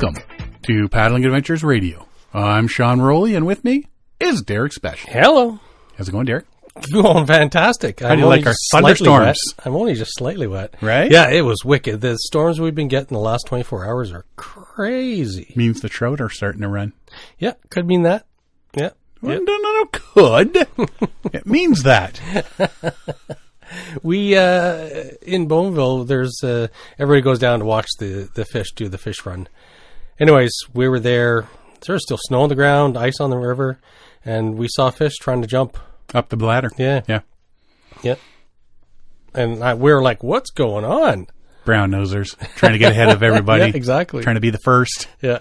Welcome to Paddling Adventures Radio. I'm Sean Rowley, and with me is Derek Special. Hello. How's it going, Derek? Going fantastic. How do you like our thunderstorms? I'm only just slightly wet. Right? Yeah, it was wicked. The storms we've been getting the last 24 hours are crazy. Means the trout are starting to run. Yeah, could mean that. Yeah. Well, no, could. It means that. We, in Boneville, there's, everybody goes down to watch the fish do the fish run. Anyways, we were there. There's still snow on the ground, ice on the river, and we saw fish trying to jump. Up the bladder. Yeah. And we were like, what's going on? Brown nosers. Trying to get ahead of everybody. Yeah, exactly. Trying to be the first. Yeah.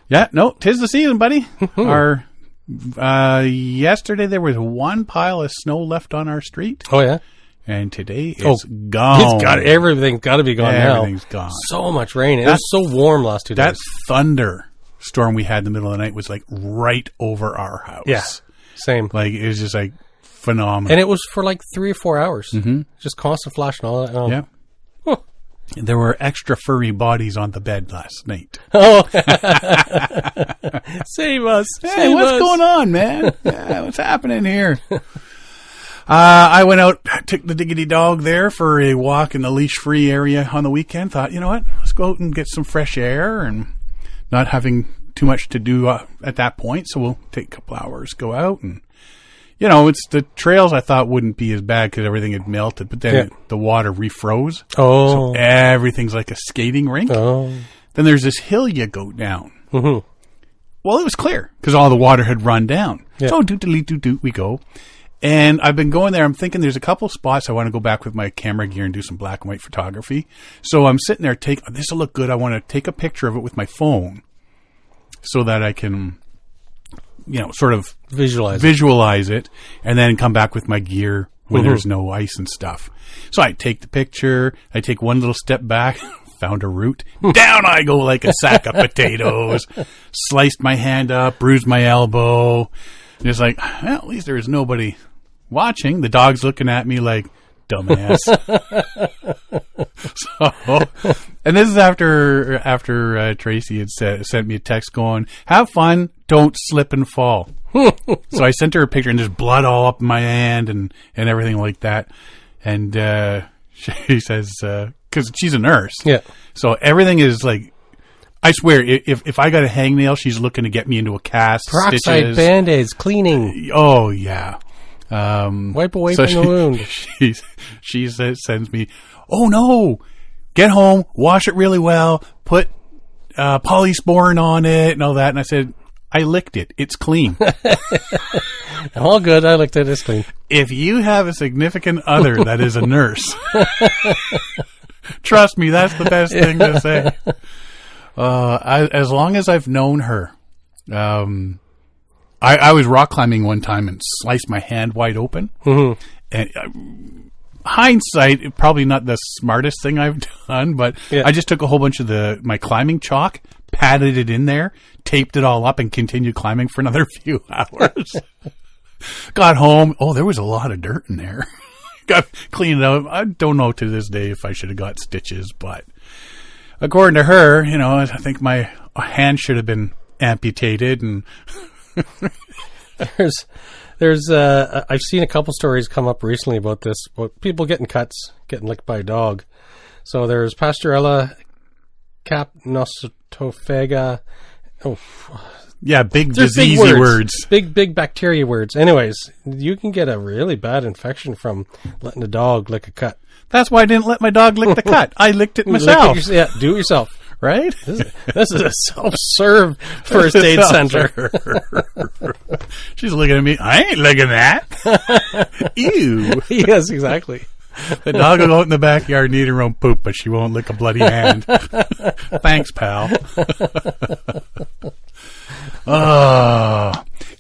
Yeah, no, 'tis the season, buddy. Yesterday there was one pile of snow left on our street. Oh, yeah? And today it's gone. Everything's got to be gone now. Everything's gone. So much rain. It was so warm last 2 days. That thunder storm we had in the middle of the night was like right over our house. Yeah, same. Like it was just like phenomenal. And it was for like 3 or 4 hours. Mm-hmm. Just constant flashing all that. Yeah. Oh. There were extra furry bodies on the bed last night. Oh. Save us. Hey, what's going on, man? Yeah, what's happening here? I went out, took the diggity dog there for a walk in the leash-free area on the weekend. Thought, you know what? Let's go out and get some fresh air and not having too much to do at that point. So we'll take a couple hours, go out. And, you know, it's the trails I thought wouldn't be as bad because everything had melted. But then the water refroze. Oh. So everything's like a skating rink. Oh. Then there's this hill you go down. Mm-hmm. Well, it was clear because all the water had run down. Yeah. So doot we go. And I've been going there. I'm thinking there's a couple spots I want to go back with my camera gear and do some black and white photography. So I'm sitting there, this will look good. I want to take a picture of it with my phone so that I can, you know, sort of visualize it and then come back with my gear when there's no ice and stuff. So I take the picture. I take one little step back, found a root. Down I go like a sack of potatoes. Sliced my hand up, bruised my elbow. And it's like, well, at least there was nobody watching. The dog's looking at me like, dumbass. And this is after Tracy had sent me a text going, have fun, don't slip and fall. So I sent her a picture and there's blood all up in my hand and everything like that. And she says, because she's a nurse. Yeah. So everything is like, I swear, if I got a hangnail, she's looking to get me into a cast. Peroxide, stitches. Band-Aids, cleaning. Oh, yeah. Wipe away from the wound. She sends me, oh no, get home, wash it really well, put polysporin on it and all that. And I said, I licked it. It's clean. All good. I licked it. It's clean. If you have a significant other that is a nurse, trust me, that's the best thing to say. As long as I've known her, I was rock climbing one time and sliced my hand wide open. Mm-hmm. And hindsight, probably not the smartest thing I've done, but I just took a whole bunch of my climbing chalk, patted it in there, taped it all up, and continued climbing for another few hours. Got home. Oh, there was a lot of dirt in there. Got cleaned it up. I don't know to this day if I should have got stitches, but according to her, you know, I think my hand should have been amputated. And there's I've seen a couple stories come up recently about this, about people getting cuts, getting licked by a dog. So there's Pasteurella capnostophaga. Oh, yeah, big diseasey words. Big bacteria words. Anyways, you can get a really bad infection from letting a dog lick a cut. That's why I didn't let my dog lick the cut. I licked it myself. Do it yourself. Right? This is a self-serve first aid center. She's looking at me. I ain't licking that. Ew. Yes, exactly. The dog will go out in the backyard and eat her own poop, but she won't lick a bloody hand. Thanks, pal.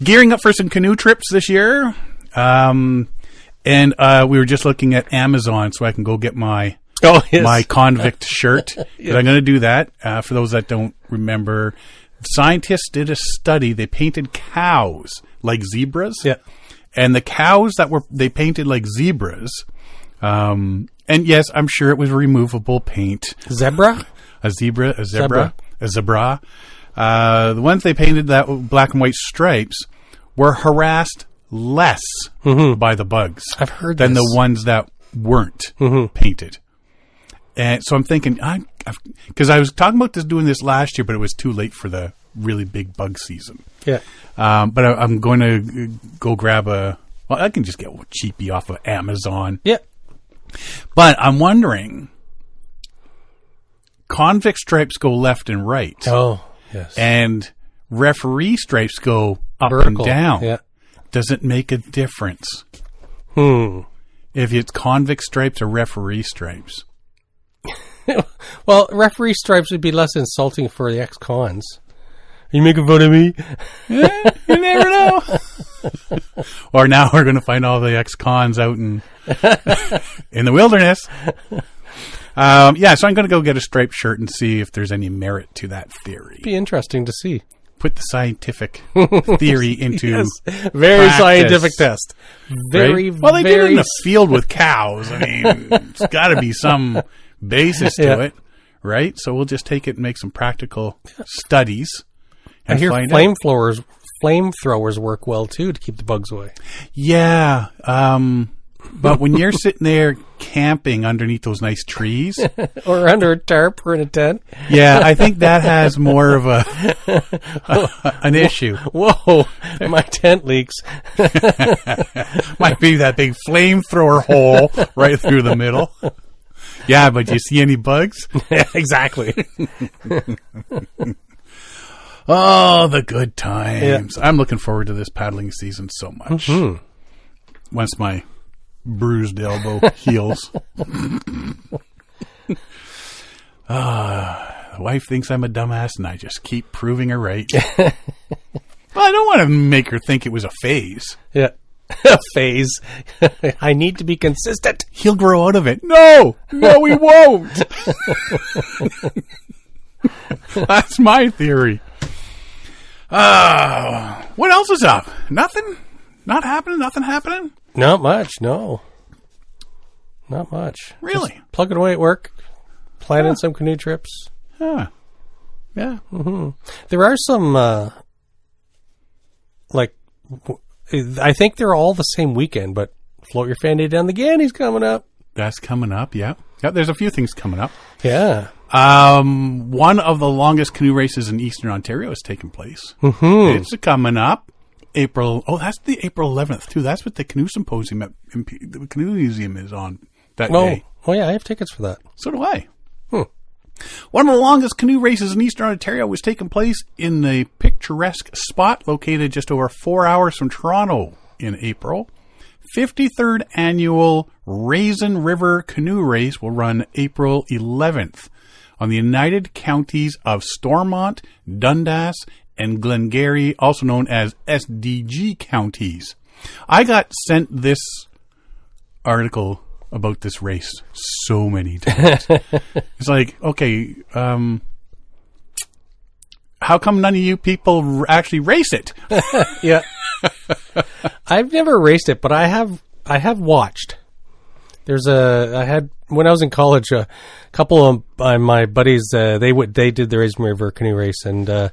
Gearing up for some canoe trips this year. And we were just looking at Amazon so I can go get my convict shirt. But I'm going to do that. For those that don't remember, scientists did a study. They painted cows like zebras. Yeah. And the cows that they painted like zebras. And yes, I'm sure it was removable paint. Zebra? a zebra. The ones they painted that black and white stripes were harassed less by the bugs. I've heard than this. the ones that weren't painted. And so I'm thinking, because I was talking about doing this last year, but it was too late for the really big bug season. Yeah. But I'm going to go grab I can just get one cheapie off of Amazon. Yeah. But I'm wondering, convict stripes go left and right. Oh, yes. And referee stripes go up Vertical. and down. Yeah. Does it make a difference if it's convict stripes or referee stripes? Well, referee stripes would be less insulting for the ex-cons. Are you making fun of me? You never know. Or now we're going to find all the ex-cons out in the wilderness. So I'm going to go get a striped shirt and see if there's any merit to that theory. Be interesting to see. Put the scientific theory into Very practice. scientific test. Very, right? Well, they very did it in the field with cows. I mean, it's got to be some basis to it, right? So we'll just take it and make some practical studies. I hear find flamethrowers work well too to keep the bugs away. Yeah, but when you're sitting there camping underneath those nice trees, Or under a tarp or in a tent. yeah, I think that has more of an issue. Whoa, my tent leaks. Might be that big flamethrower hole right through the middle. Yeah, but do you see any bugs? Yeah, exactly. Oh, the good times. Yeah. I'm looking forward to this paddling season so much. Once my bruised elbow heals. The wife thinks I'm a dumbass, and I just keep proving her right. Well, I don't want to make her think it was a phase. Yeah. A phase. I need to be consistent. He'll grow out of it. No, he won't. That's my theory. What else is up? Nothing? Not happening? Nothing happening? Not much, no. Not much. Really? Just plugging away at work, planning some canoe trips. Yeah. There are some, I think they're all the same weekend, but Float Your Fanny Down the Ganny's coming up. That's coming up, yeah. Yeah, there's a few things coming up. Yeah. One of the longest canoe races in Eastern Ontario is taking place. It's coming up. That's the April 11th, too. That's what the Canoe Symposium at the Canoe Museum is on that day. Oh, yeah, I have tickets for that. So do I. One of the longest canoe races in Eastern Ontario was taking place in the picturesque spot located just over 4 hours from Toronto in April. 53rd annual Raisin River Canoe Race will run April 11th on the United Counties of Stormont, Dundas, and Glengarry, also known as SDG counties. I got sent this article about this race so many times. It's like, okay, how come none of you people actually race it? Yeah. I've never raced it, but I have watched. When I was in college, a couple of my buddies, they did the Raisin River Canoe Race, and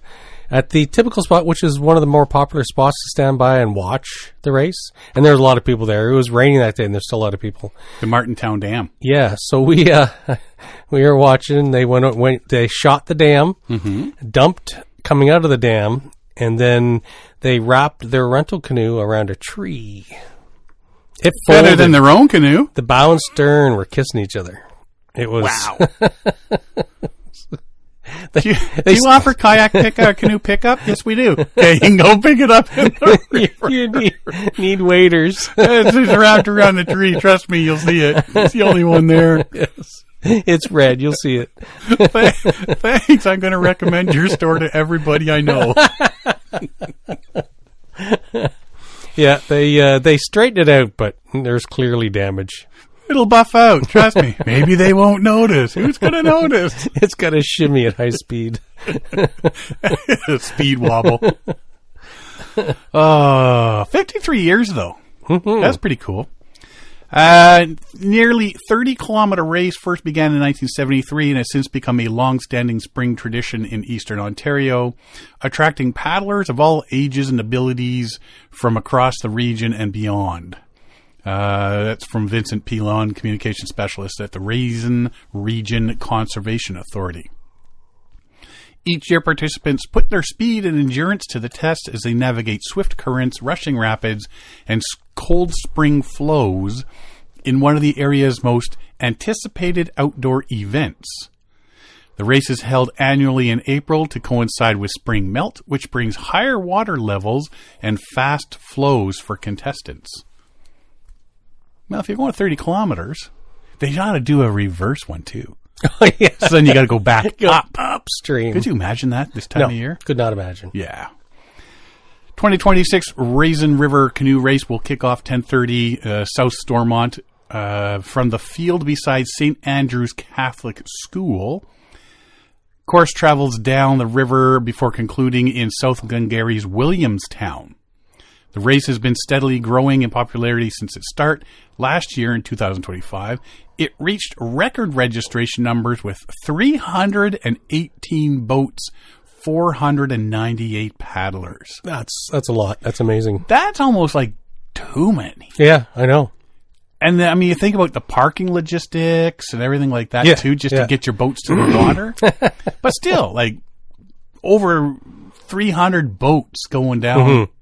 at the typical spot, which is one of the more popular spots to stand by and watch the race, and there's a lot of people there. It was raining that day, and there's still a lot of people. The Martintown Dam. Yeah, so we were watching. They shot the dam, dumped coming out of the dam, and then they wrapped their rental canoe around a tree. It folded. Better than their own canoe. The bow and stern were kissing each other. It was wow. Do you offer canoe pickup? Yes, we do. Okay, you can go pick it up in the river. You need waders. It's wrapped around the tree. Trust me, you'll see it. It's the only one there. Yes. It's red. You'll see it. Thanks. I'm going to recommend your store to everybody I know. Yeah, they straightened it out, but there's clearly damage. It'll buff out. Trust me. Maybe they won't notice. Who's going to notice? It's got a shimmy at high speed. Speed wobble. 53 years, though. That's pretty cool. Nearly 30-kilometer race first began in 1973 and has since become a long-standing spring tradition in eastern Ontario, attracting paddlers of all ages and abilities from across the region and beyond. That's from Vincent Pilon, communication specialist at the Raisin Region Conservation Authority. Each year, participants put their speed and endurance to the test as they navigate swift currents, rushing rapids, and cold spring flows in one of the area's most anticipated outdoor events. The race is held annually in April to coincide with spring melt, which brings higher water levels and fast flows for contestants. Well, if you're going 30 kilometers, they ought to do a reverse one, too. Oh, yeah. So then you got to go back up. Upstream. Could you imagine that this time of year? Could not imagine. Yeah. 2026 Raisin River Canoe Race will kick off 10:30 South Stormont from the field beside St. Andrew's Catholic School. Course travels down the river before concluding in South Glengarry's Williamstown. The race has been steadily growing in popularity since its start. Last year, in 2025, it reached record registration numbers with 318 boats, 498 paddlers. That's a lot. That's amazing. That's almost like too many. Yeah, I know. And then, I mean, you think about the parking logistics and everything like that, too, just to get your boats to the water. But still, like, over 300 boats going down. Mm-hmm.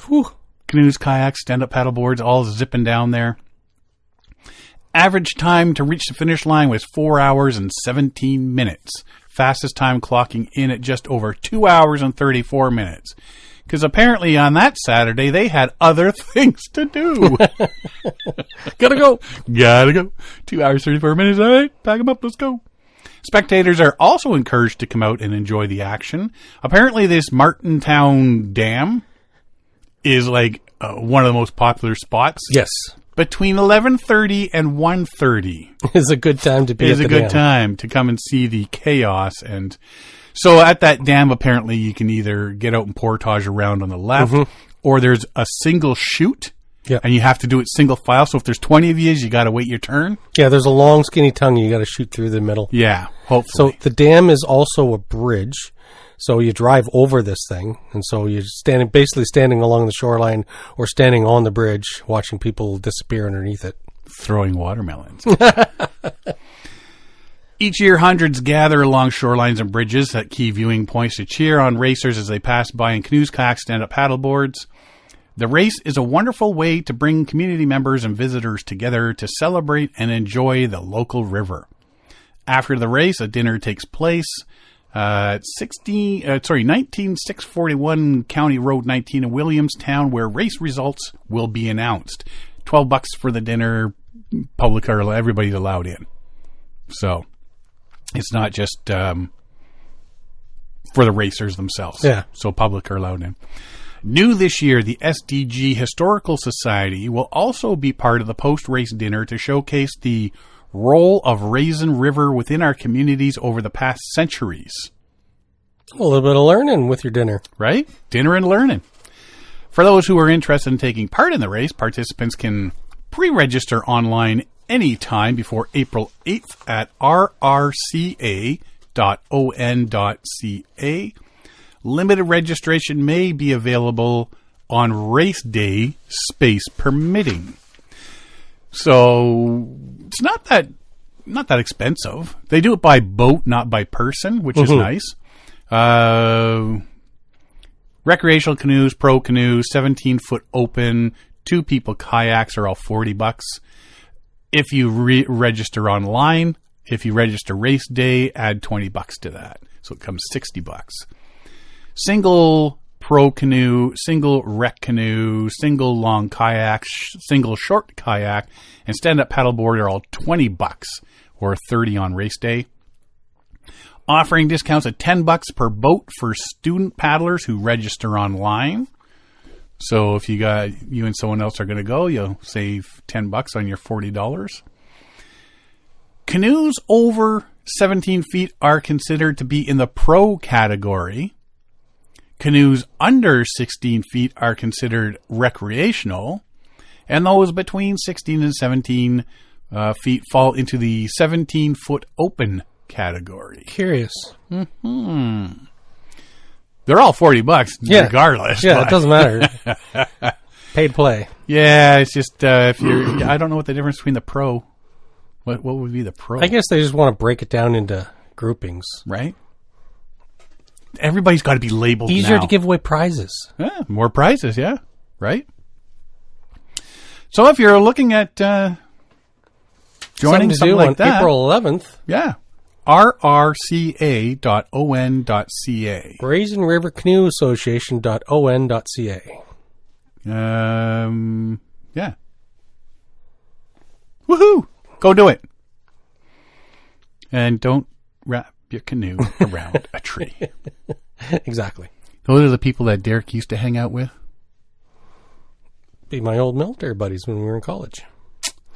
Whew. Canoes, kayaks, stand-up paddleboards, all zipping down there. Average time to reach the finish line was 4 hours and 17 minutes. Fastest time clocking in at just over 2 hours and 34 minutes. Because apparently on that Saturday, they had other things to do. Gotta go. 2 hours, 34 minutes. All right, pack them up. Let's go. Spectators are also encouraged to come out and enjoy the action. Apparently this Martintown Dam is like one of the most popular spots. Yes. Between 11:30 and 1:30 is a good time to be is a good time to come and see the chaos. And so at that dam, apparently you can either get out and portage around on the left, or there's a single chute, and you have to do it single file. So if there's 20 of you got to wait your turn. Yeah, there's a long, skinny tongue you got to shoot through the middle. Yeah, hopefully. So the dam is also a bridge. So you drive over this thing, and so you're basically standing along the shoreline or standing on the bridge watching people disappear underneath it. Throwing watermelons. Each year, hundreds gather along shorelines and bridges at key viewing points to cheer on racers as they pass by in canoes, kayaks, stand-up paddleboards. The race is a wonderful way to bring community members and visitors together to celebrate and enjoy the local river. After the race, a dinner takes place at 19641 County Road 19 in Williamstown, where race results will be announced. $12 for the dinner. Public or everybody's allowed in. So it's not just for the racers themselves. Yeah. So public are allowed in. New this year, the SDG Historical Society will also be part of the post-race dinner to showcase the role of Raisin River within our communities over the past centuries. A little bit of learning with your dinner. Right? Dinner and learning. For those who are interested in taking part in the race, participants can pre-register online anytime before April 8th at rrca.on.ca. Limited registration may be available on race day, space permitting. So it's not that expensive. They do it by boat, not by person, which is nice. Recreational canoes, pro canoes, 17-foot open, 2-people kayaks are all $40. If you register online, if you register race day, add $20 to that. So it comes $60. Single pro canoe, single rec canoe, single long kayak, single short kayak, and stand-up paddleboard are all $20 or $30 on race day. Offering discounts at $10 per boat for student paddlers who register online. So if you and someone else are going to go, you'll save $10 on your $40. Canoes over 17 feet are considered to be in the pro category. Canoes under 16 feet are considered recreational. And those between 16 and 17 feet fall into the 17-foot open category. Curious. Hmm. They're all $40 regardless. Yeah, it doesn't matter. Paid play. Yeah, it's just if you're. I don't know what the difference between the pro. What would be the pro? I guess they just want to break it down into groupings. Right. Everybody's got to be labeled. Easier now. to give away prizes. Yeah, more prizes. Yeah, right. So if you're looking at joining something like that, April 11th. Yeah. rrca.on.ca. Raisin River Canoe Association.on.ca. Yeah. Woohoo! Go do it. And don't wrap your canoe around a tree. Exactly. Those are the people that Derek used to hang out with. Be my old military buddies when we were in college.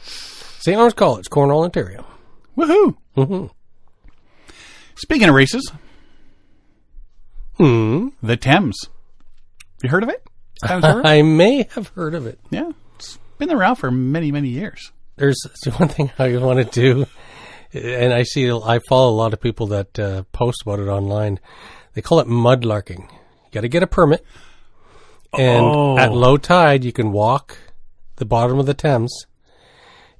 St. Lawrence College, Cornwall, Ontario. Woohoo! Mm-hmm. Speaking of races, the Thames. You heard of it? Thames River? I may have heard of it. Yeah. It's been around for many, many years. There's one thing I want to do, and I follow a lot of people that post about it online. They call it mudlarking. You got to get a permit, and at low tide, you can walk the bottom of the Thames,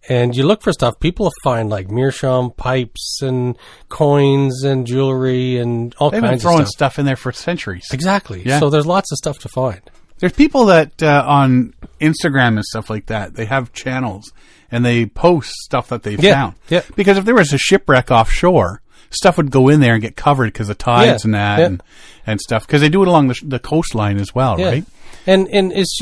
and you look for stuff. People find like meerschaum pipes and coins and jewelry and all They've kinds been of throwing stuff. stuff in there for centuries. Exactly. Yeah. So there's lots of stuff to find. There's people that on Instagram and stuff like that, they have channels and they post stuff that they found. Yeah. Because if there was a shipwreck offshore, stuff would go in there and get covered because of tides and that and stuff. Because they do it along the coastline as well, right? And it's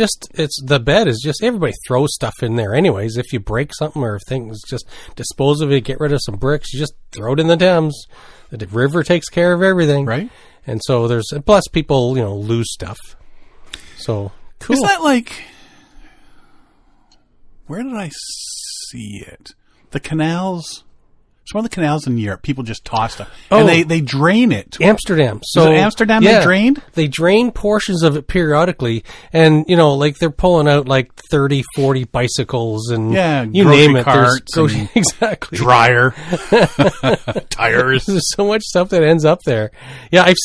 the bed is just, everybody throws stuff in there anyways. If you break something or if things, just dispose of it, get rid of some bricks, you just throw it in the Thames. The river takes care of everything. Right. And so plus people, lose stuff. So, cool. Is that like, where did I see it? The canals. It's one of the canals in Europe. People just toss stuff. And they drain it. Amsterdam. So Amsterdam they drained? They drain portions of it periodically. And, like they're pulling out like 30, 40 bicycles and you name it. Carts exactly. Dryer. Tires. There's so much stuff that ends up there. Yeah, I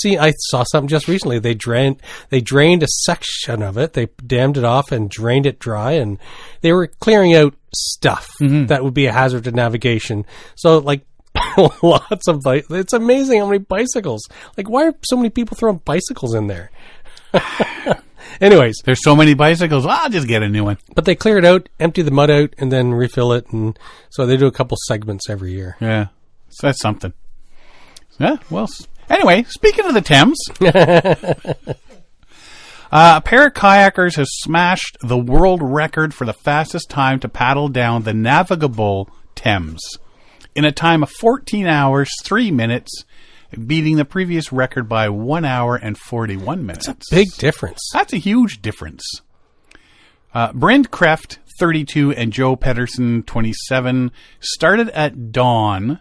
saw something just recently. They drained a section of it. They dammed it off and drained it dry, and they were clearing out stuff that would be a hazard to navigation. So like lots of it's amazing how many bicycles. Like, why are so many people throwing bicycles in there? Anyways, there's so many bicycles. I'll just get a new one. But they clear it out, empty the mud out, and then refill it, and so they do a couple segments every year. Yeah, so that's something. Yeah. Well, anyway, speaking of the Thames. A pair of kayakers has smashed the world record for the fastest time to paddle down the navigable Thames in a time of 14 hours, 3 minutes, beating the previous record by 1 hour and 41 minutes. That's a big difference. That's a huge difference. Brent Kreft, 32, and Joe Pedersen, 27, started at dawn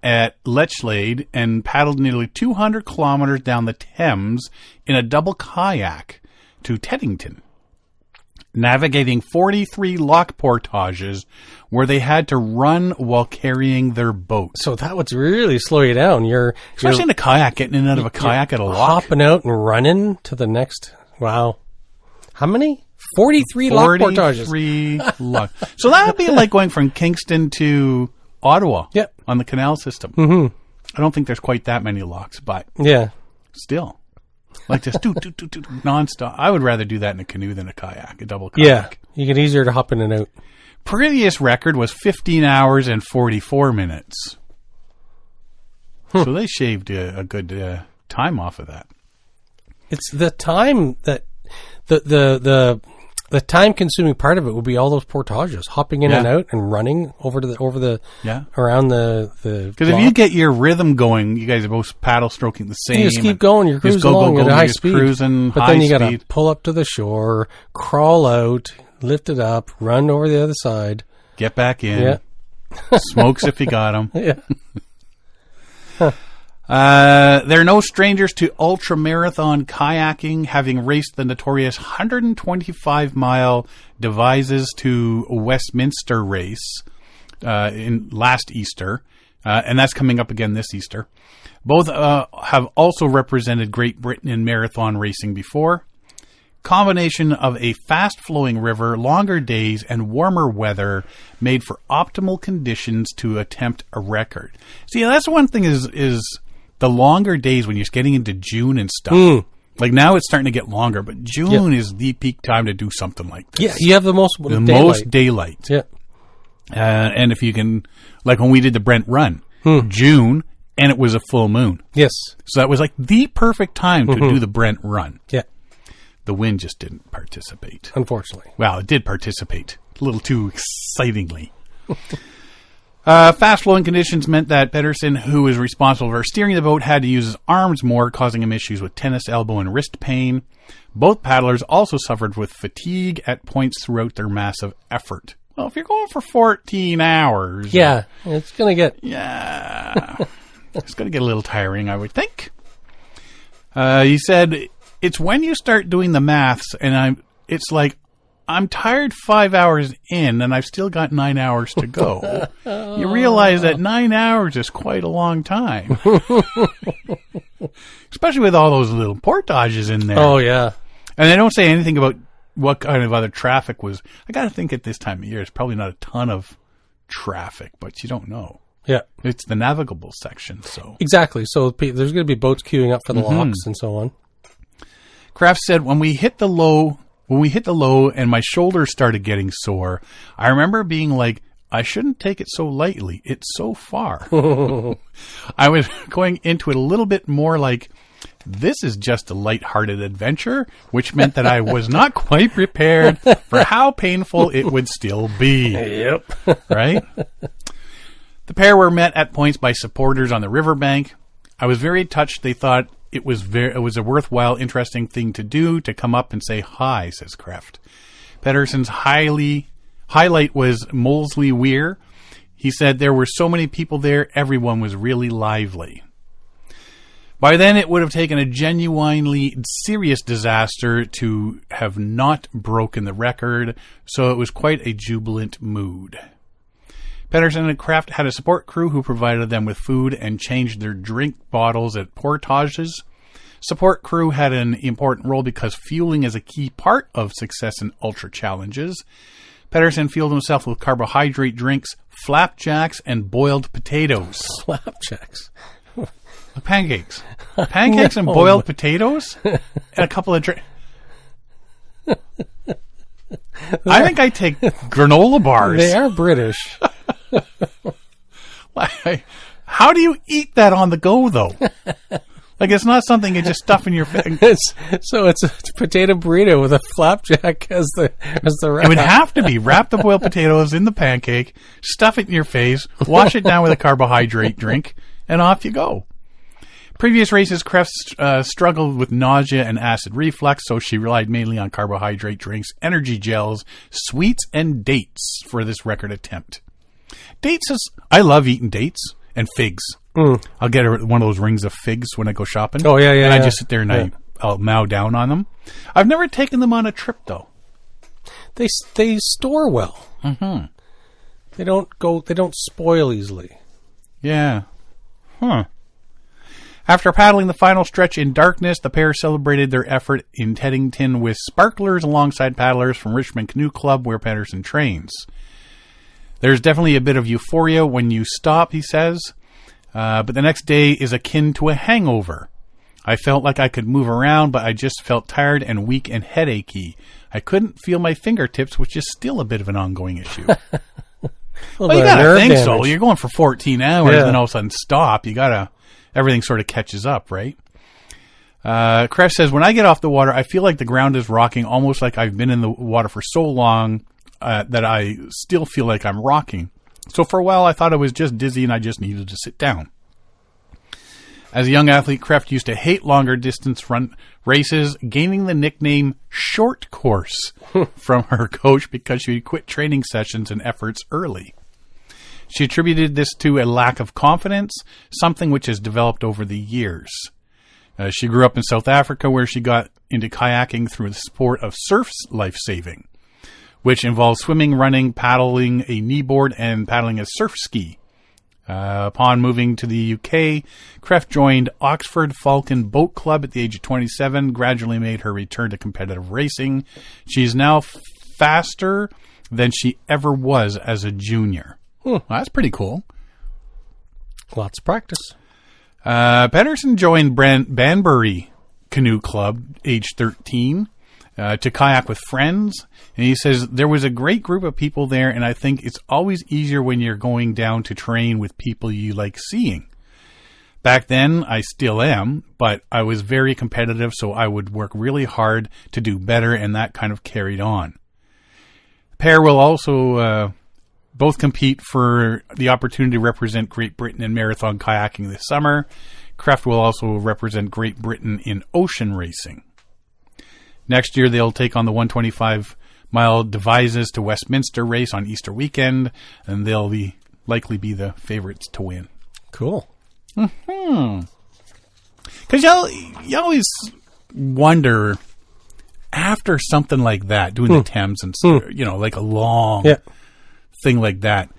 at Lechlade and paddled nearly 200 kilometers down the Thames in a double kayak to Teddington, navigating 43 lock portages where they had to run while carrying their boat. So that would really slow you down. Especially in a kayak, getting in and out of a kayak at a lock. Hopping out and running to the next. Wow. How many? 43 lock portages. 43 lock. So that would be like going from Kingston to Ottawa on the canal system. Mm-hmm. I don't think there's quite that many locks, but still. Like just nonstop. I would rather do that in a canoe than a kayak, a double kayak. Yeah, you get easier to hop in and out. Previous record was 15 hours and 44 minutes. So they shaved a good time off of that. It's the time that the time-consuming part of it would be all those portages, hopping in and out and running over the around the. Because if you get your rhythm going, you guys are both paddle stroking the same. You just keep going. You're cruising along at a high speed. Cruising, but then you got to pull up to the shore, crawl out, lift it up, run over the other side, get back in. Yeah. Smokes if you got them. Yeah. They're no strangers to ultramarathon kayaking, having raced the notorious 125-mile Devizes to Westminster race in last Easter, and that's coming up again this Easter. Both have also represented Great Britain in marathon racing before. Combination of a fast-flowing river, longer days, and warmer weather made for optimal conditions to attempt a record. See, that's one thing is the longer days when you're getting into June and stuff. Like now it's starting to get longer, but June is the peak time to do something like this. Yeah, you have the most daylight. Yeah. And if you can, like when we did the Brent Run, June, and it was a full moon. Yes. So that was like the perfect time to do the Brent Run. Yeah. The wind just didn't participate. Unfortunately. Well, it did participate. A little too excitingly. Fast-flowing conditions meant that Pedersen, who was responsible for steering the boat, had to use his arms more, causing him issues with tennis elbow and wrist pain. Both paddlers also suffered with fatigue at points throughout their massive effort. Well, if you're going for 14 hours... Yeah, it's going to get... Yeah. It's going to get a little tiring, I would think. He said... It's when you start doing the maths, and it's like, I'm tired 5 hours in, and I've still got 9 hours to go. You realize that 9 hours is quite a long time. Especially with all those little portages in there. Oh, yeah. And they don't say anything about what kind of other traffic was. I got to think at this time of year, it's probably not a ton of traffic, but you don't know. Yeah. It's the navigable section, so. Exactly. So there's going to be boats queuing up for the locks and so on. Kraft said, when we hit the low and my shoulders started getting sore, I remember being like, I shouldn't take it so lightly. It's so far. I was going into it a little bit more like, this is just a lighthearted adventure, which meant that I was not quite prepared for how painful it would still be. Yep. Right? The pair were met at points by supporters on the riverbank. I was very touched. They thought it was a worthwhile, interesting thing to do, to come up and say hi, says Kraft. Pedersen's highlight was Molesley Weir. He said there were so many people there, everyone was really lively. By then, it would have taken a genuinely serious disaster to have not broken the record, so it was quite a jubilant mood. Pedersen and Kraft had a support crew who provided them with food and changed their drink bottles at portages. Support crew had an important role because fueling is a key part of success in ultra challenges. Pedersen fueled himself with carbohydrate drinks, flapjacks, and boiled potatoes. Flapjacks? Pancakes. Pancakes and boiled potatoes? And a couple of drinks. I think I take granola bars. They are British. How do you eat that on the go, though? Like, it's not something you just stuff in your face. So it's a potato burrito with a flapjack as the wrap. It would have to be. Wrap the boiled potatoes in the pancake, stuff it in your face, wash it down with a carbohydrate drink, and off you go. Previous races, Kraft struggled with nausea and acid reflux, so she relied mainly on carbohydrate drinks, energy gels, sweets, and dates for this record attempt. Dates I love eating dates and figs. I'll get one of those rings of figs when I go shopping. Oh, yeah. And I just sit there and I'll mow down on them. I've never taken them on a trip, though. They store well. Mm-hmm. They don't spoil easily. Yeah. Huh. After paddling the final stretch in darkness, the pair celebrated their effort in Teddington with sparklers alongside paddlers from Richmond Canoe Club, where Pedersen trains. There's definitely a bit of euphoria when you stop, he says, but the next day is akin to a hangover. I felt like I could move around, but I just felt tired and weak and headachy. I couldn't feel my fingertips, which is still a bit of an ongoing issue. Well, you gotta think so. You're going for 14 hours and then all of a sudden stop. Everything sort of catches up, right? Kraft says, when I get off the water, I feel like the ground is rocking, almost like I've been in the water for so long that I still feel like I'm rocking. So for a while, I thought I was just dizzy and I just needed to sit down. As a young athlete, Kraft used to hate longer distance run races, gaining the nickname Short Course from her coach because she would quit training sessions and efforts early. She attributed this to a lack of confidence, something which has developed over the years. She grew up in South Africa, where she got into kayaking through the sport of surf lifesaving, which involves swimming, running, paddling a kneeboard, and paddling a surf ski. Upon moving to the UK, Kreft joined Oxford Falcon Boat Club at the age of 27, gradually made her return to competitive racing. She is now faster than she ever was as a junior. Well, that's pretty cool. Lots of practice. Pedersen joined Banbury Canoe Club, age 13, to kayak with friends. And he says, there was a great group of people there, and I think it's always easier when you're going down to train with people you like seeing. Back then, I still am, but I was very competitive, so I would work really hard to do better, and that kind of carried on. The pair will also both compete for the opportunity to represent Great Britain in marathon kayaking this summer. Kreft will also represent Great Britain in ocean racing. Next year, they'll take on the 125-mile Devizes to Westminster race on Easter weekend, and they'll likely be the favorites to win. Cool. Because you always wonder, after something like that, doing the Thames and like a long thing like that,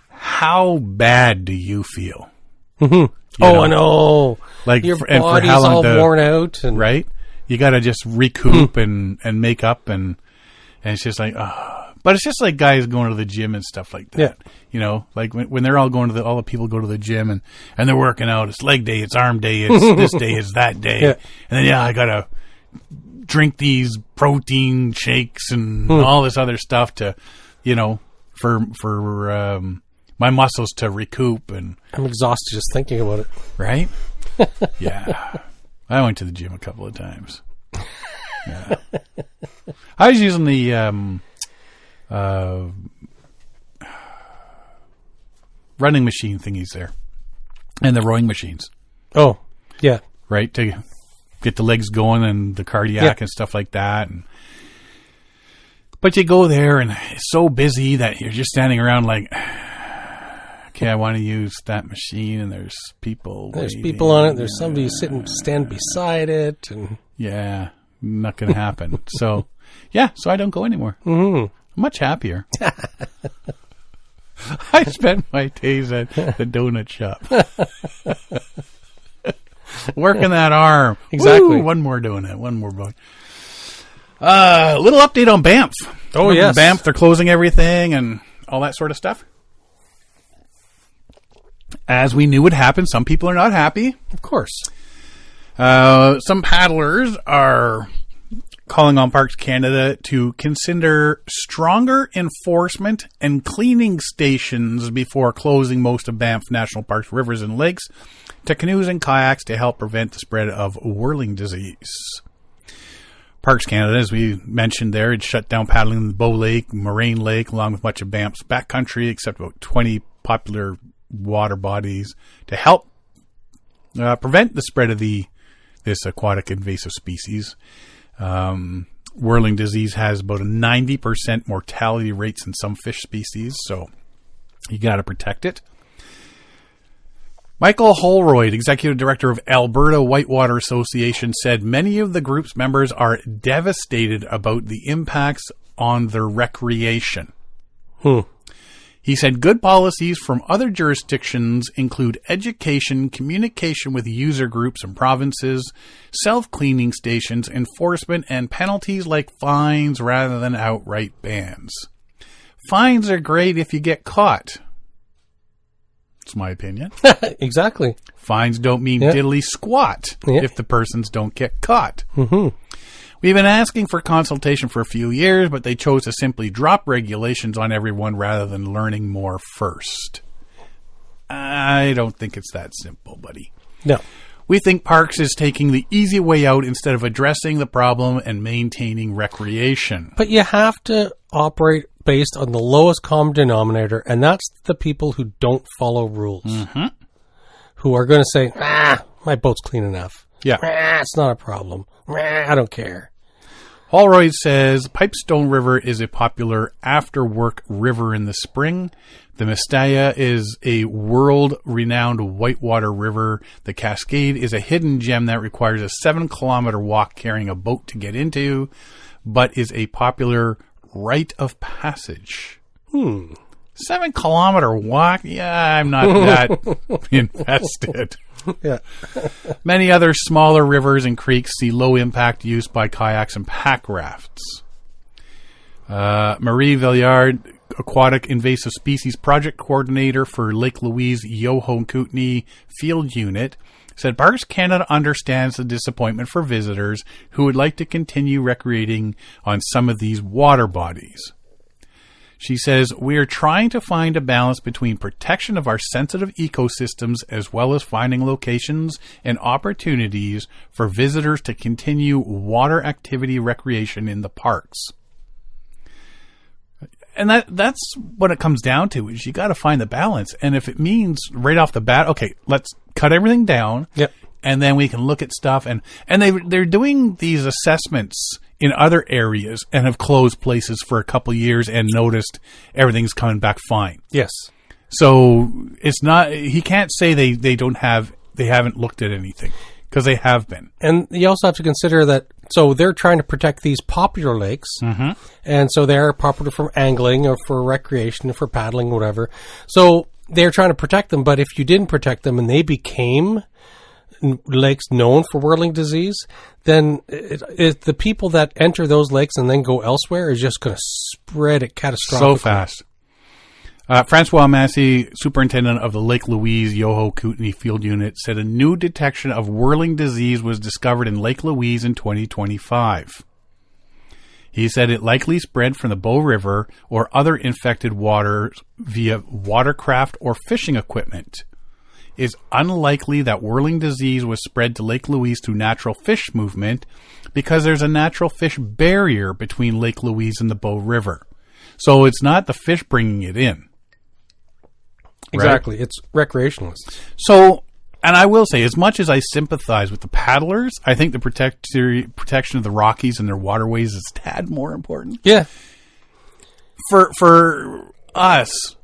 how bad do you feel? I know. Like your and body's for how long all worn out, and right? You got to just recoup and make up, and it's just like, but it's just like guys going to the gym and stuff like that. Yeah. Like when they're all going to all the people go to the gym and they're working out. It's leg day, it's arm day, it's this day, it's that day, and then I gotta drink these protein shakes and all this other stuff to, for my muscles to recoup. And I'm exhausted just thinking about it. Right? Yeah. I went to the gym a couple of times. Yeah. I was using the running machine thingies there. And the rowing machines. Oh, yeah. Right? To get the legs going and the cardiac and stuff like that. But you go there and it's so busy that you're just standing around like, okay, I want to use that machine, and there's people. There's people on it. There's somebody stand beside it, and not going to happen. So I don't go anymore. I'm much happier. I spend my days at the donut shop, working that arm. Exactly. Woo, one more doing it. One more going. Little update on Banff. Oh, yes. Banff, they're closing everything and all that sort of stuff. As we knew would happen, some people are not happy. Of course. Some paddlers are calling on Parks Canada to consider stronger enforcement and cleaning stations before closing most of Banff National Park's rivers and lakes to canoes and kayaks to help prevent the spread of whirling disease. Parks Canada, as we mentioned there, had shut down paddling in the Bow Lake, Moraine Lake, along with much of Banff's backcountry, except about 20 popular water bodies to help prevent the spread of this aquatic invasive species. Whirling disease has about a 90% mortality rates in some fish species, so you got to protect it. Michael Holroyd, executive director of Alberta Whitewater Association, said many of the group's members are devastated about the impacts on their recreation. He said good policies from other jurisdictions include education, communication with user groups and provinces, self-cleaning stations, enforcement, and penalties like fines rather than outright bans. Fines are great if you get caught. That's my opinion. Exactly. Fines don't mean diddly squat if the persons don't get caught. We've been asking for consultation for a few years, but they chose to simply drop regulations on everyone rather than learning more first. I don't think it's that simple, buddy. No. We think Parks is taking the easy way out instead of addressing the problem and maintaining recreation. But you have to operate based on the lowest common denominator, and that's the people who don't follow rules. Who are going to say, my boat's clean enough. Yeah. It's not a problem. I don't care. Holroyd says, Pipestone River is a popular after-work river in the spring. The Mistaya is a world-renowned whitewater river. The Cascade is a hidden gem that requires a 7-kilometer walk carrying a boat to get into, but is a popular rite of passage. 7-kilometer walk? Yeah, I'm not that invested. Yeah. Many other smaller rivers and creeks see low impact use by kayaks and pack rafts. Marie Villiard, Aquatic Invasive Species Project Coordinator for Lake Louise Yoho Kootenai Field Unit, said Parks Canada understands the disappointment for visitors who would like to continue recreating on some of these water bodies. She says, we are trying to find a balance between protection of our sensitive ecosystems as well as finding locations and opportunities for visitors to continue water activity recreation in the parks. And that's what it comes down to, is you got to find the balance. And if it means right off the bat, okay, let's cut everything down. Yep. And then we can look at stuff. And they're doing these assessments in other areas and have closed places for a couple of years and noticed everything's coming back fine. Yes. So it's not, he can't say they haven't looked at anything, because they have been. And you also have to consider that, so they're trying to protect these popular lakes, and so they're popular for angling or for recreation or for paddling, whatever. So they're trying to protect them, but if you didn't protect them and they became lakes known for whirling disease, then the people that enter those lakes and then go elsewhere is just going to spread it catastrophically. So fast. Francois Massey, superintendent of the Lake Louise Yoho Kootenai Field Unit, said a new detection of whirling disease was discovered in Lake Louise in 2025. He said it likely spread from the Bow River or other infected waters via watercraft or fishing equipment. It's unlikely that whirling disease was spread to Lake Louise through natural fish movement because there's a natural fish barrier between Lake Louise and the Bow River. So it's not the fish bringing it in. Exactly. Right? It's recreationalists. So, and I will say, as much as I sympathize with the paddlers, I think the protection of the Rockies and their waterways is a tad more important. Yeah. For us,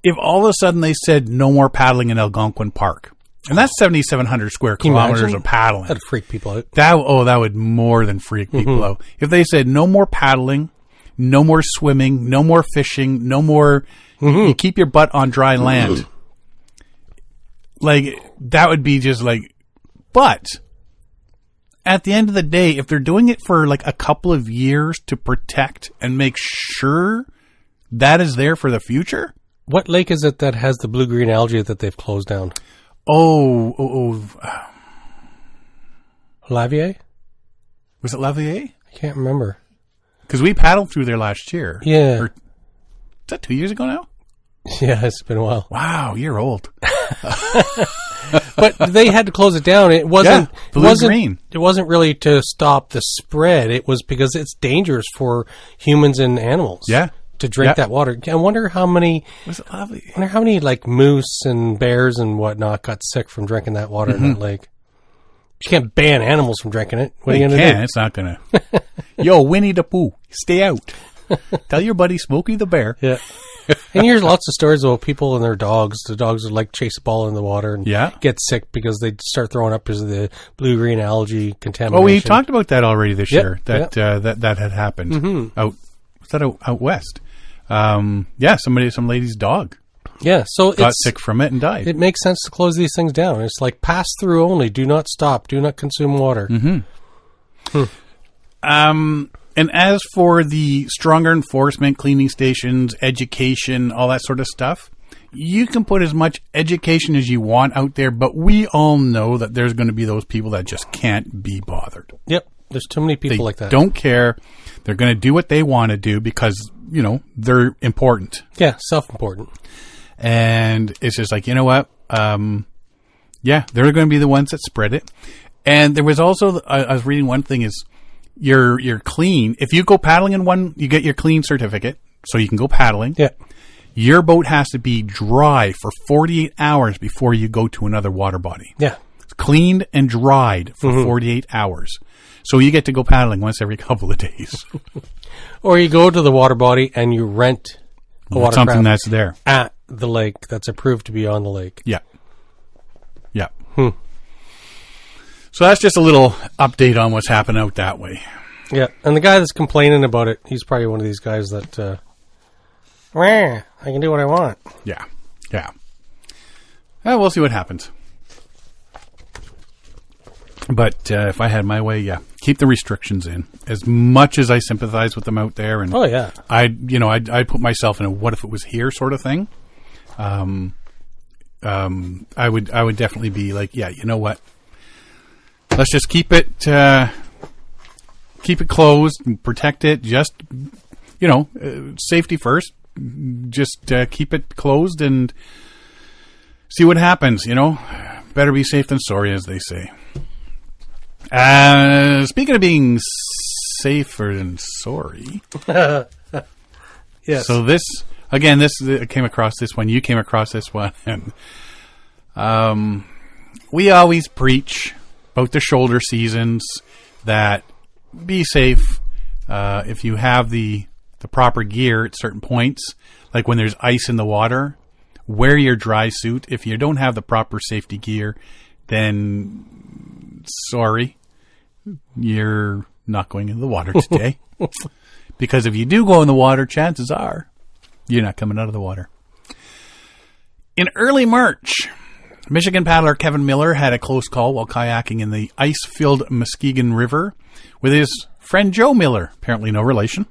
if all of a sudden they said no more paddling in Algonquin Park, and that's 7,700 square kilometers of paddling. That'd freak people out. That would more than freak people out. If they said no more paddling, no more swimming, no more fishing, no more, you keep your butt on dry land. Like, that would be just like, but at the end of the day, if they're doing it for like a couple of years to protect and make sure that is there for the future. What lake is it that has the blue-green algae that they've closed down? Lavier? Was it Lavier? I can't remember. Because we paddled through there last year. Yeah. Is that 2 years ago now? Yeah, it's been a while. Wow, you're old. But they had to close it down. It wasn't blue-green. It wasn't really to stop the spread. It was because it's dangerous for humans and animals. Yeah. To drink that water. I wonder how many. Was it lovely? I wonder how many like moose and bears and whatnot got sick from drinking that water in that lake. You can't ban animals from drinking it. What are you going to do? It's not going to. Yo, Winnie the Pooh, stay out. Tell your buddy Smokey the Bear. Yeah. And here's lots of stories about people and their dogs. The dogs would like chase a ball in the water and get sick because they start throwing up because of the blue-green algae contamination. Oh, we talked about that already this year. That had happened out. Was that out west? Some lady's dog. Yeah, so got sick from it and died. It makes sense to close these things down. It's like pass through only. Do not stop. Do not consume water. And as for the stronger enforcement, cleaning stations, education, all that sort of stuff, you can put as much education as you want out there, but we all know that there's going to be those people that just can't be bothered. Yep, there's too many people like that. They don't care. They're going to do what they want to do because, they're important. Yeah, self-important. And it's just like, you know what? They're going to be the ones that spread it. And there was also, I was reading one thing is, you're clean. If you go paddling in one, you get your clean certificate, so you can go paddling. Yeah. Your boat has to be dry for 48 hours before you go to another water body. Yeah. cleaned and dried for 48 hours. So you get to go paddling once every couple of days. Or you go to the water body and you rent a watercraft something that's there at the lake that's approved to be on the lake. Yeah. Yeah. So that's just a little update on what's happening out that way. Yeah, and the guy that's complaining about it, he's probably one of these guys that, I can do what I want. Yeah. Yeah. We'll see what happens. But if I had my way, keep the restrictions in. As much as I sympathize with them out there, and I'd put myself in a "what if it was here" sort of thing. I would definitely be like, you know what? Let's just keep it closed and protect it. Just safety first. Just keep it closed and see what happens. Better be safe than sorry, as they say. Speaking of being safer than sorry. Yes. So this I came across this one. You came across this one. And, we always preach about the shoulder seasons that be safe. If you have the proper gear at certain points, like when there's ice in the water, wear your dry suit. If you don't have the proper safety gear, then sorry, you're not going into the water today. Because if you do go in the water, chances are you're not coming out of the water. In early March, Michigan paddler Kevin Miller had a close call while kayaking in the ice-filled Muskegon River with his friend Joe Miller, apparently no relation.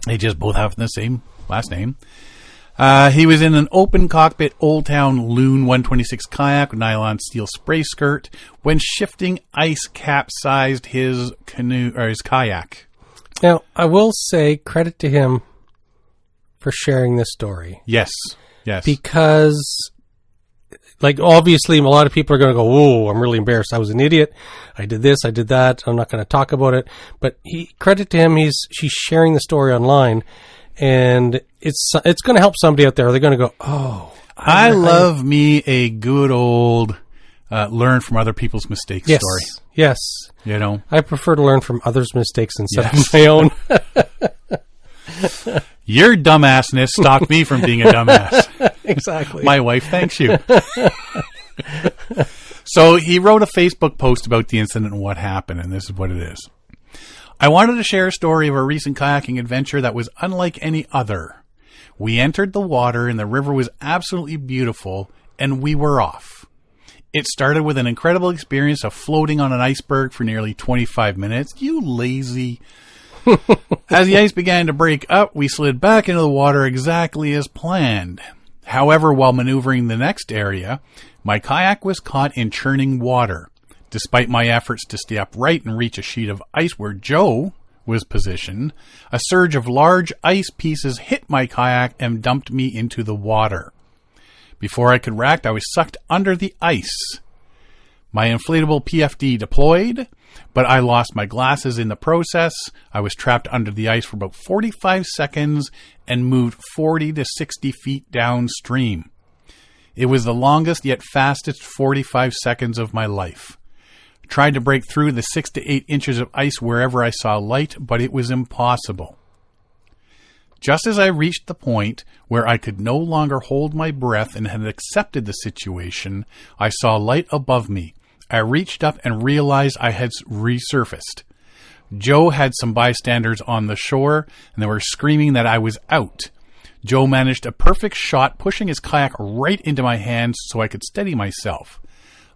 They just both have the same last name. He was in an open cockpit Old Town Loon 126 kayak with nylon steel spray skirt when shifting ice capsized his canoe or his kayak. Now, I will say credit to him for sharing this story. Yes. Because, obviously, a lot of people are going to go, "Oh, I'm really embarrassed. I was an idiot. I did this, I did that. I'm not going to talk about it." But credit to him, she's sharing the story online, and it's going to help somebody out there. They're going to go, "Oh, I love me a good old learn from other people's mistakes story." Yes. I prefer to learn from others' mistakes instead of my own. Your dumbassness stopped me from being a dumbass. Exactly. My wife thanks you. So he wrote a Facebook post about the incident and what happened, and this is what it is. I wanted to share a story of a recent kayaking adventure that was unlike any other. We entered the water, and the river was absolutely beautiful, and we were off. It started with an incredible experience of floating on an iceberg for nearly 25 minutes. You lazy. As the ice began to break up, we slid back into the water exactly as planned. However, while maneuvering the next area, my kayak was caught in churning water. Despite my efforts to stay upright and reach a sheet of ice where Joe was positioned, a surge of large ice pieces hit my kayak and dumped me into the water. Before I could react, I was sucked under the ice. My inflatable PFD deployed, but I lost my glasses in the process. I was trapped under the ice for about 45 seconds and moved 40 to 60 feet downstream. It was the longest yet fastest 45 seconds of my life. I tried to break through the 6 to 8 inches of ice wherever I saw light, but it was impossible. Just as I reached the point where I could no longer hold my breath and had accepted the situation, I saw light above me. I reached up and realized I had resurfaced. Joe had some bystanders on the shore, and they were screaming that I was out. Joe managed a perfect shot, pushing his kayak right into my hands so I could steady myself.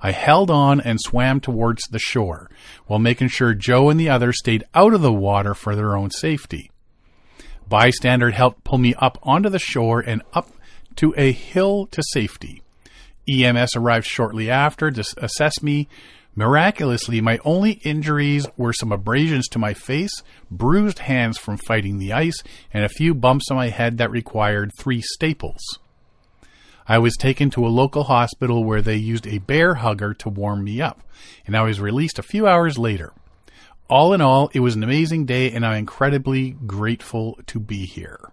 I held on and swam towards the shore, while making sure Joe and the others stayed out of the water for their own safety. Bystander helped pull me up onto the shore and up to a hill to safety. EMS arrived shortly after to assess me. Miraculously, my only injuries were some abrasions to my face, bruised hands from fighting the ice, and a few bumps on my head that required 3 staples. I was taken to a local hospital where they used a bear hugger to warm me up, and I was released a few hours later. All in all, it was an amazing day, and I'm incredibly grateful to be here.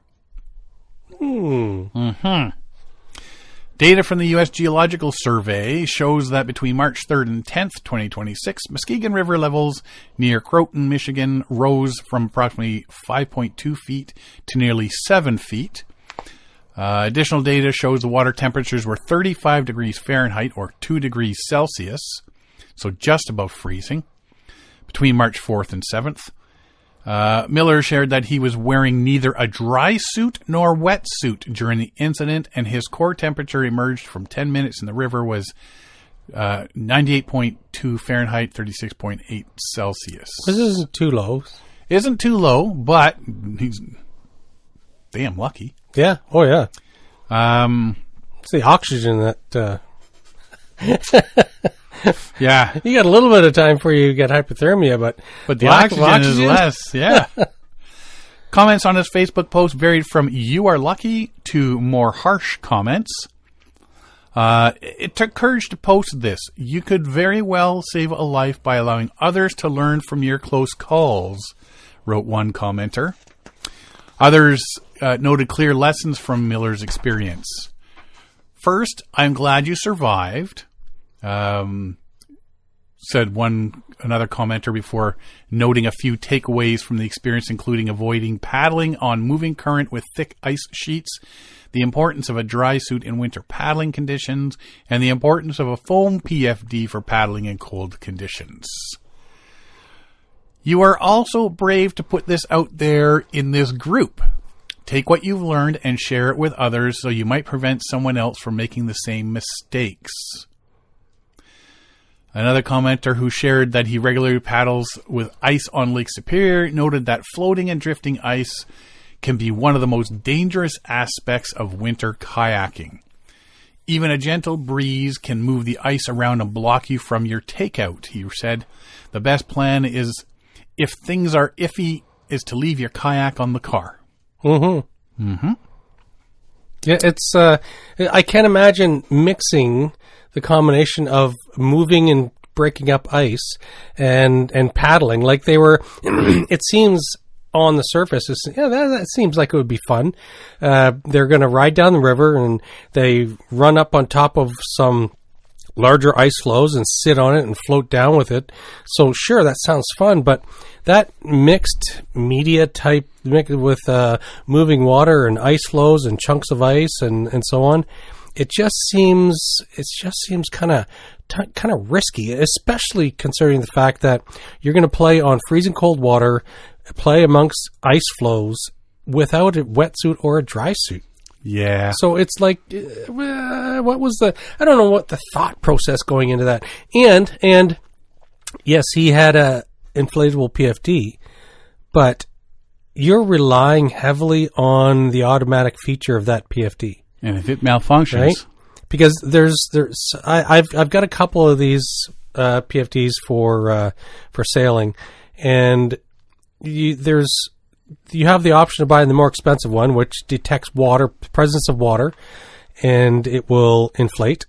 Data from the U.S. Geological Survey shows that between March 3rd and 10th, 2026, Muskegon River levels near Croton, Michigan rose from approximately 5.2 feet to nearly 7 feet. Additional data shows the water temperatures were 35 degrees Fahrenheit or 2 degrees Celsius, so just above freezing, between March 4th and 7th. Miller shared that he was wearing neither a dry suit nor wetsuit during the incident, and his core temperature emerged from 10 minutes in the river was 98.2 Fahrenheit, 36.8 Celsius. This isn't too low. Isn't too low, but he's damn lucky. Yeah. Oh, yeah. It's the oxygen that... Yeah. You got a little bit of time before you get hypothermia, but the oxygen is less. Yeah. Comments on his Facebook post varied from "you are lucky" to more harsh comments. It took courage to post this. You could very well save a life by allowing others to learn from your close calls, wrote one commenter. Others noted clear lessons from Miller's experience. First, I'm glad you survived. Said another commenter before noting a few takeaways from the experience, including avoiding paddling on moving current with thick ice sheets, the importance of a dry suit in winter paddling conditions, and the importance of a foam PFD for paddling in cold conditions. You are also brave to put this out there in this group. Take what you've learned and share it with others so you might prevent someone else from making the same mistakes. Another commenter who shared that he regularly paddles with ice on Lake Superior noted that floating and drifting ice can be one of the most dangerous aspects of winter kayaking. Even a gentle breeze can move the ice around and block you from your takeout, he said. The best plan is, if things are iffy, is to leave your kayak on the car. Mm-hmm. Mm-hmm. Yeah, it's, I can't imagine mixing the combination of moving and breaking up ice and paddling like they were. It seems on the surface, that seems like it would be fun. They're going to ride down the river and they run up on top of some larger ice floes and sit on it and float down with it. So sure, that sounds fun, but that mixed media type with moving water and ice flows and chunks of ice and so on, it just seems kind of risky, especially considering the fact that you're going to play on freezing cold water, play amongst ice flows without a wetsuit or a dry suit. Yeah. So it's like, what was I don't know what the thought process going into that. And yes, he had a inflatable PFD, but you're relying heavily on the automatic feature of that PFD. And if it malfunctions, right? Because I've got a couple of these PFDs for sailing, and you have the option of buying the more expensive one, which detects presence of water, and it will inflate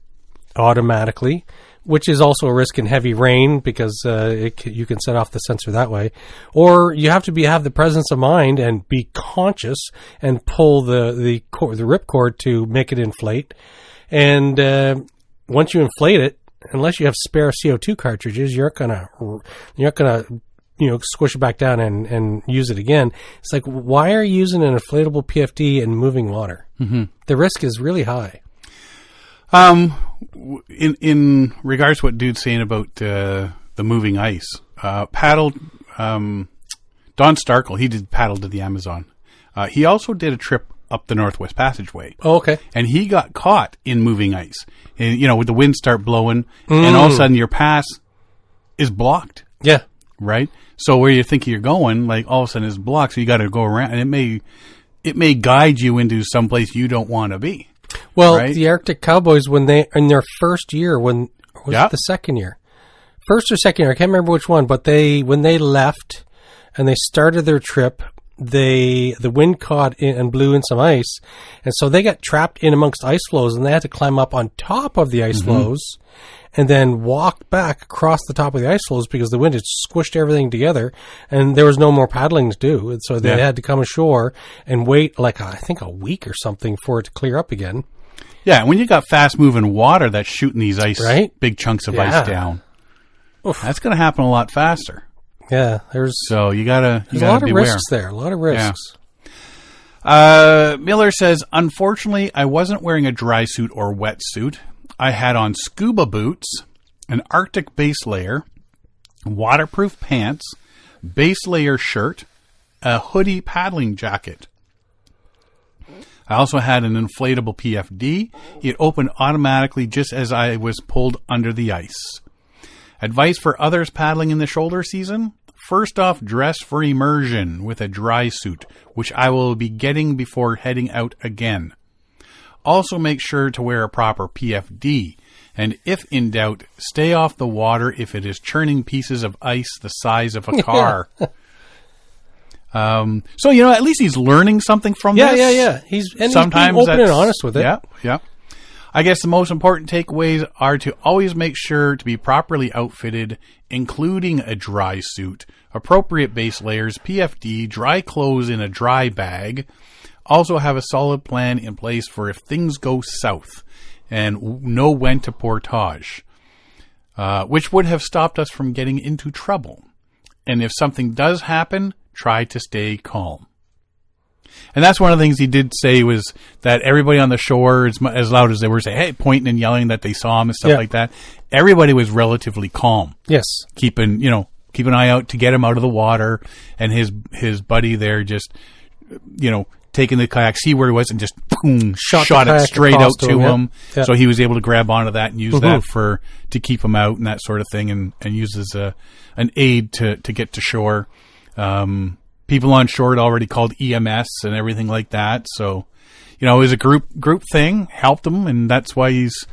automatically, which is also a risk in heavy rain because you can set off the sensor that way. Or you have to have the presence of mind and be conscious and pull the ripcord to make it inflate. And once you inflate it, unless you have spare CO2 cartridges, you're not gonna squish it back down and use it again. It's like, why are you using an inflatable PFD in moving water? Mm-hmm. The risk is really high. In regards to what dude's saying about the moving ice, paddled, Don Starkle, he did paddle to the Amazon. He also did a trip up the Northwest Passageway. Oh, okay. And he got caught in moving ice. And, with the wind start blowing, and all of a sudden your pass is blocked. Yeah. Right? So where you think you're going, like all of a sudden it's blocked, so you got to go around, and it may guide you into some place you don't want to be. Well, right? The Arctic Cowboys, when they in their first year, it the second year, first or second year, I can't remember which one, but when they left and they started their trip, the wind caught and blew in some ice, and so they got trapped in amongst ice floes, and they had to climb up on top of the ice floes and then walk back across the top of the ice floes because the wind had squished everything together, and there was no more paddling to do. And so they had to come ashore and wait, I think a week or something for it to clear up again. Yeah, when you got fast-moving water that's shooting these big chunks of ice down, that's going to happen a lot faster. Yeah, so you gotta a lot of risks there. A lot of risks. Yeah. Miller says, unfortunately, I wasn't wearing a dry suit or wetsuit. I had on scuba boots, an Arctic base layer, waterproof pants, base layer shirt, a hoodie paddling jacket. I also had an inflatable PFD. It opened automatically just as I was pulled under the ice. Advice for others paddling in the shoulder season? First off, dress for immersion with a dry suit, which I will be getting before heading out again. Also make sure to wear a proper PFD. And if in doubt, stay off the water if it is churning pieces of ice the size of a car. So, at least he's learning something from this. Yeah. He's being open and honest with it. Yeah. I guess the most important takeaways are to always make sure to be properly outfitted, including a dry suit, appropriate base layers, PFD, dry clothes in a dry bag. Also have a solid plan in place for if things go south, and know when to portage, which would have stopped us from getting into trouble. And if something does happen, try to stay calm. And that's one of the things he did say was that everybody on the shore, as loud as they were saying, hey, pointing and yelling that they saw him and stuff like that, everybody was relatively calm. Yes. Keep an eye out to get him out of the water, and his buddy there just, taking the kayak, see where he was, and just boom, shot it straight out to him. Yeah. So he was able to grab onto that and use that to keep him out and that sort of thing, and use as an aid to get to shore. People on shore had already called EMS and everything like that. So, it was a group thing, helped him, and that's why he's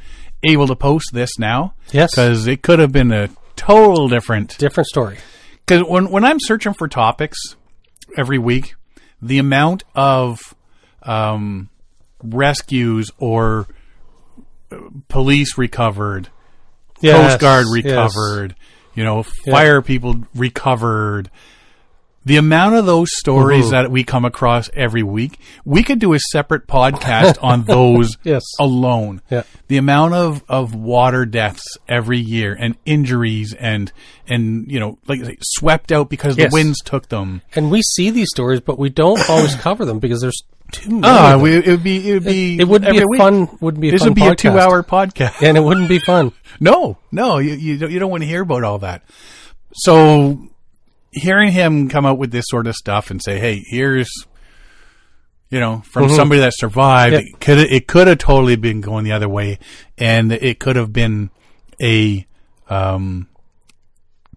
able to post this now. Yes. Because it could have been a total different story. Because when I'm searching for topics every week, the amount of rescues or police recovered, Coast Guard recovered, fire people recovered, the amount of those stories that we come across every week, we could do a separate podcast on those alone. Yeah. The amount of water deaths every year and injuries and like swept out because the winds took them. And we see these stories, but we don't always cover them because there's too many. It would be a fun This would be podcast. A 2-hour podcast. And it wouldn't be fun. No, you don't want to hear about all that. So hearing him come out with this sort of stuff and say, hey, here's, from somebody that survived, it could have totally been going the other way. And it could have been a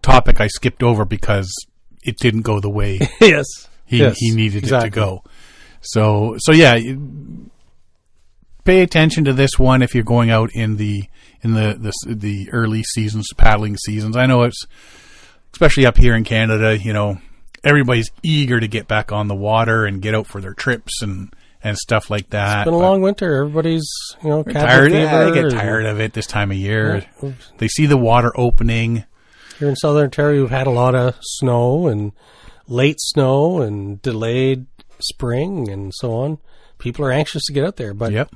topic I skipped over because it didn't go the way he needed it to go. So yeah, pay attention to this one if you're going out in the early seasons, paddling seasons. I know it's, especially up here in Canada, everybody's eager to get back on the water and get out for their trips and stuff like that. It's been a long winter. Everybody's, tired. They get tired of it this time of year. Yeah. They see the water opening. Here in Southern Ontario, we've had a lot of snow and late snow and delayed spring and so on. People are anxious to get out there, but you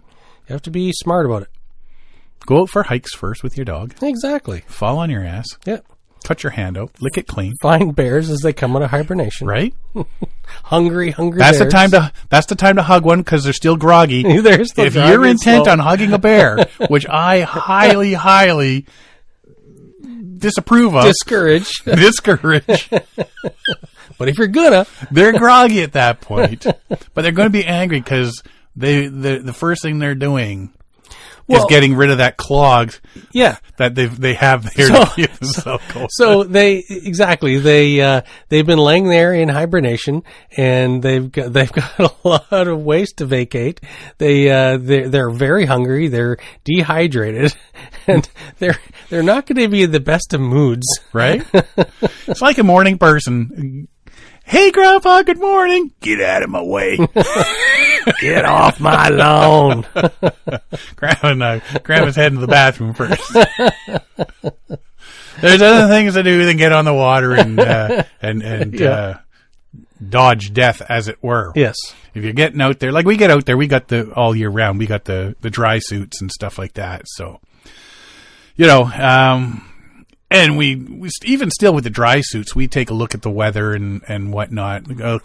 have to be smart about it. Go out for hikes first with your dog. Exactly. Fall on your ass. Yep. Cut your hand out. Lick it clean. Find bears as they come out of hibernation. Right? hungry that's bears. That's the time to hug one because they're still groggy. They're still if you're intent on hugging a bear, which I highly, highly disapprove of. Discourage. But if you're gonna. They're groggy at that point. But they're going to be angry because the first thing they're doing is getting rid of that clog that they have there to keep themselves cold. So they've been laying there in hibernation, and they've got a lot of waste to vacate. They're very hungry, they're dehydrated, and they're not going to be in the best of moods. Right? It's like a morning person. Hey, Grandpa, good morning. Get out of my way. Get off my lawn. Grandma's heading to the bathroom first. There's other things to do than get on the water and dodge death, as it were. Yes. If you're getting out there, like we get out there, we got the all year round. We got the dry suits and stuff like that. So, and we even still with the dry suits, we take a look at the weather and whatnot. A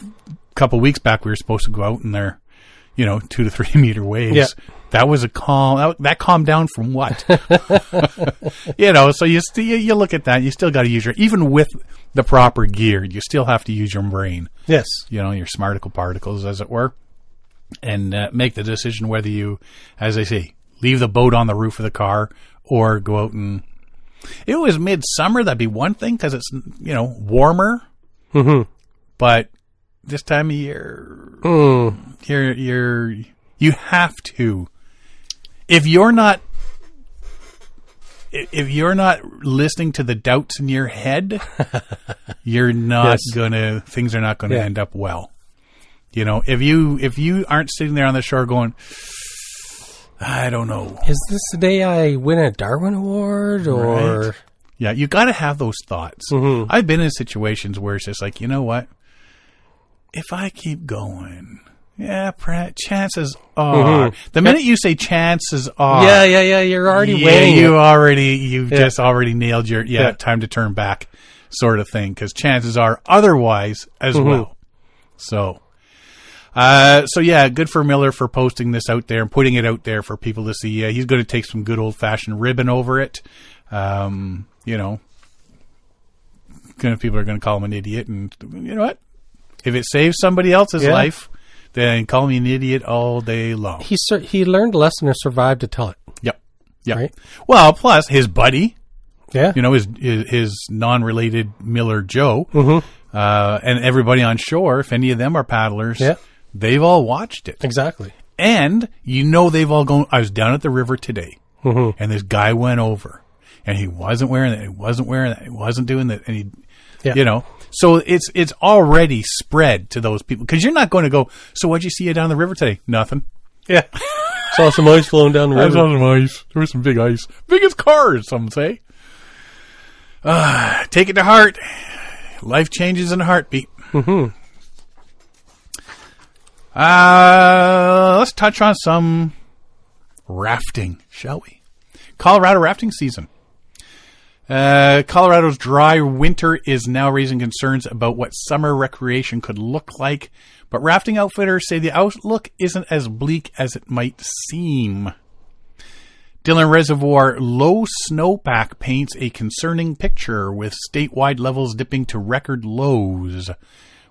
couple of weeks back, we were supposed to go out in there, 2 to 3 meter waves. Yeah. That was a calm. That calmed down from what? So you look at that. You still got to use even with the proper gear, you still have to use your brain. Yes. Your smarticle particles, as it were, and make the decision whether you, as I say, leave the boat on the roof of the car or go out and. It was midsummer. That'd be one thing because it's warmer. Mm-hmm. But this time of year, you have to. If you're not listening to the doubts in your head, you're not things are not gonna end up well. If you aren't sitting there on the shore going, I don't know. Is this the day I win a Darwin Award or? Right. Yeah, you got to have those thoughts. Mm-hmm. I've been in situations where it's just like, you know what? If I keep going, chances are. Mm-hmm. The minute you say chances are. Yeah. You're already weighing you've just already nailed your, time to turn back sort of thing. Because chances are otherwise as well. So good for Miller for posting this out there and putting it out there for people to see. He's going to take some good old-fashioned ribbon over it. People are going to call him an idiot. And you know what? If it saves somebody else's life, then call me an idiot all day long. He learned a lesson and survived to tell it. Yep. Right? Well, plus his buddy, Yeah. You know, his non-related Miller Joe, Mm-hmm. And everybody on shore, if any of them are paddlers, Yeah. they've all watched it. Exactly. And, you know, they've all gone, I was down at the river today, Mm-hmm. and this guy went over, and he wasn't wearing that, he wasn't doing that, and he, Yeah. you know, so it's already spread to those people, because you're not going to go, so what'd you see down the river today? Nothing. Yeah. Saw some ice flowing down the I river. saw some ice. There was some big ice. Big as cars, some say. Take it to heart. Life changes in a heartbeat. Mm-hmm. Let's touch on some rafting, shall we? Colorado rafting season. Colorado's dry winter is now raising concerns about what summer recreation could look like, but rafting outfitters say the outlook isn't as bleak as it might seem. Dillon Reservoir low snowpack paints a concerning picture, with statewide levels dipping to record lows.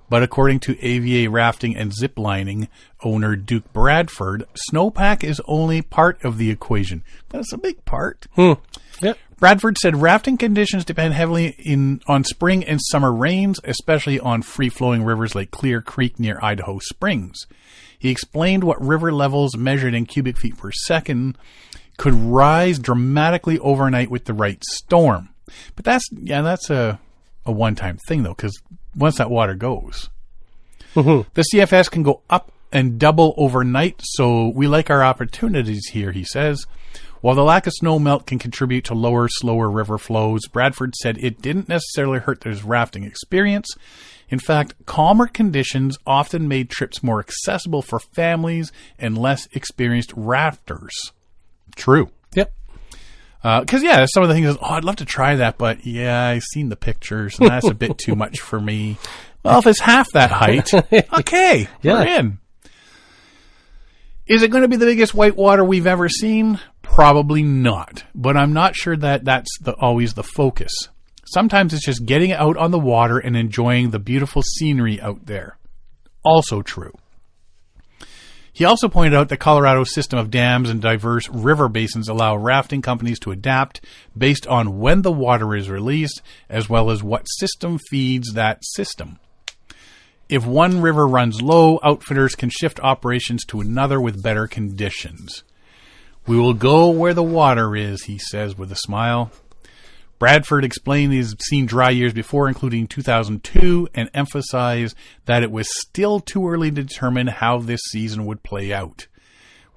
But according to AVA Rafting and Ziplining owner Duke Bradford, snowpack is only part of the equation. But it's a big part. Yep. Bradford said rafting conditions depend heavily on spring and summer rains, especially on free-flowing rivers like Clear Creek near Idaho Springs. He explained what river levels measured in cubic feet per second could rise dramatically overnight with the right storm. But that's a one-time thing, though, because once that water goes, Mm-hmm. the CFS can go up and double overnight, so we like our opportunities here, he says. While the lack of snow melt can contribute to lower, slower river flows, Bradford said it didn't necessarily hurt his rafting experience. In fact, calmer conditions often made trips more accessible for families and less experienced rafters. True. Yep. Because, some of the things is, I'd love to try that, but, I've seen the pictures, and that's a bit too much for me. Well, if it's half that height, okay, we're in. Is it going to be the biggest whitewater we've ever seen? Probably not. But I'm not sure that that's always the focus. Sometimes it's just getting out on the water and enjoying the beautiful scenery out there. Also true. He also pointed out that Colorado's system of dams and diverse river basins allow rafting companies to adapt based on when the water is released, as well as what system feeds that system. If one river runs low, outfitters can shift operations to another with better conditions. We will go where the water is, he says with a smile. Bradford explained he's seen dry years before, including 2002, and emphasized that it was still too early to determine how this season would play out.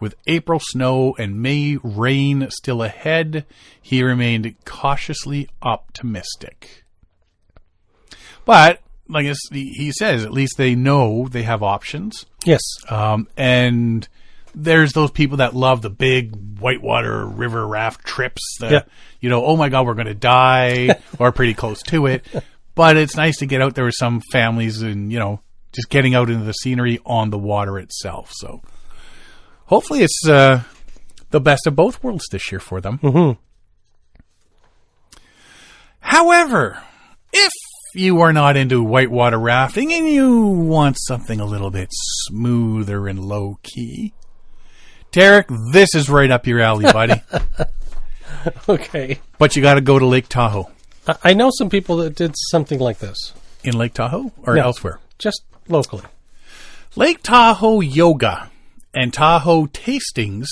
With April snow and May rain still ahead, he remained cautiously optimistic. But he says, at least they know they have options. Yes. And there's those people that love the big whitewater river raft trips. Oh my God, we're going to die or pretty close to it. But it's nice to get out there with some families and, just getting out into the scenery on the water itself. So hopefully it's the best of both worlds this year for them. Mm-hmm. However, if you are not into whitewater rafting and you want something a little bit smoother and low-key, Derek, this is right up your alley, buddy. Okay. But you got to go to Lake Tahoe. I know some people that did something like this. In Lake Tahoe or elsewhere? Just locally. Lake Tahoe Yoga and Tahoe Tastings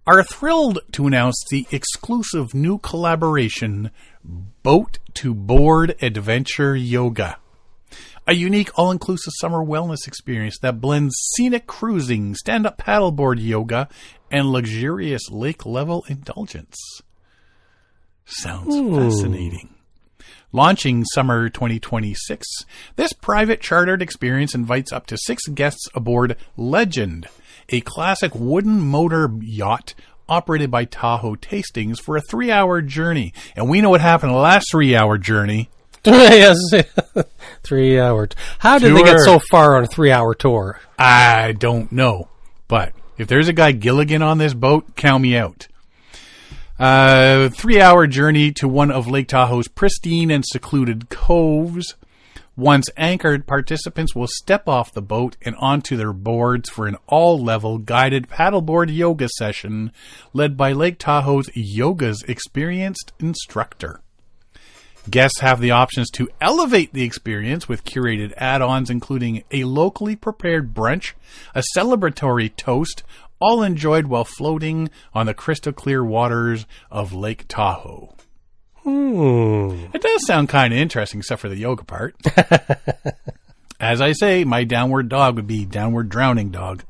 are thrilled to announce the exclusive new collaboration, Boat to Board Adventure Yoga. A unique all-inclusive summer wellness experience that blends scenic cruising, stand-up paddleboard yoga, and luxurious lake-level indulgence. Sounds fascinating. Launching summer 2026, this private chartered experience invites up to 6 guests aboard Legend, a classic wooden motor yacht operated by Tahoe Tastings for a 3-hour journey. And we know what happened in the last 3-hour journey. Yes, 3 hour. How did they get so far on a 3-hour tour? I don't know. But if there's a guy Gilligan on this boat, count me out. 3-hour journey to one of Lake Tahoe's pristine and secluded coves. Once anchored, participants will step off the boat and onto their boards for an all-level guided paddleboard yoga session led by Lake Tahoe's yoga's experienced instructor. Guests have the options to elevate the experience with curated add-ons, including a locally prepared brunch, a celebratory toast, all enjoyed while floating on the crystal clear waters of Lake Tahoe. It does sound kind of interesting, except for the yoga part. As I say, my downward dog would be downward drowning dog.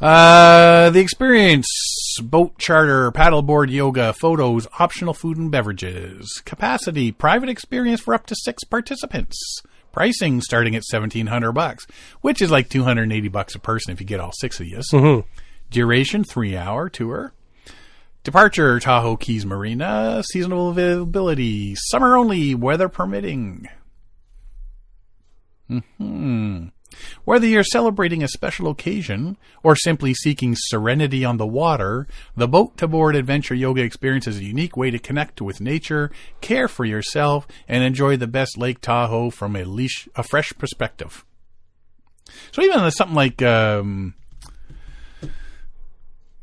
The experience, boat charter, paddleboard yoga, photos, optional food and beverages. Capacity, private experience for up to 6 participants. Pricing starting at $1,700, which is like $280 a person if you get all 6 of you. Mm-hmm. Duration, 3-hour tour. Departure, Tahoe Keys Marina. Seasonal availability, summer only, weather permitting. Whether you're celebrating a special occasion or simply seeking serenity on the water, the boat-to-board adventure yoga experience is a unique way to connect with nature, care for yourself, and enjoy the best Lake Tahoe from a fresh perspective. So even something like, you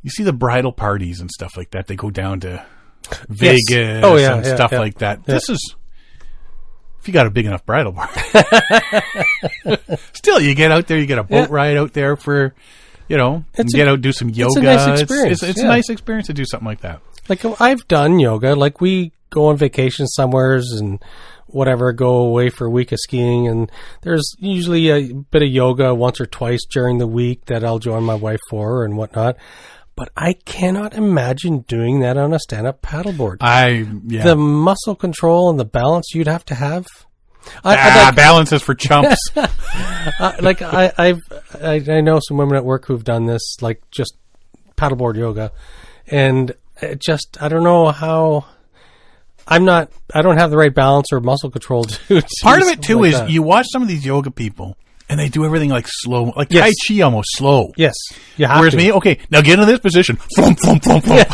see the bridal parties and stuff like that. They go down to Vegas and stuff like that. Yeah. This is... if you got a big enough bridal party. Still, you get out there, you get a boat ride out there for, get out, do some yoga. It's a nice experience. It's a nice experience to do something like that. Like, I've done yoga. Like, we go on vacation somewheres and whatever, go away for a week of skiing, and there's usually a bit of yoga once or twice during the week that I'll join my wife for and whatnot. But I cannot imagine doing that on a stand-up paddleboard. The muscle control and the balance you'd have to have. Balance is for chumps. I know some women at work who've done this, like just paddleboard yoga, and I don't know how. I don't have the right balance or muscle control to Part of it too like is that. you watch some of these yoga people. And they do everything like slow, like Tai Chi almost slow. Yes. You have Whereas to. me, okay, now get in this position. Flump, flump, flump, flump.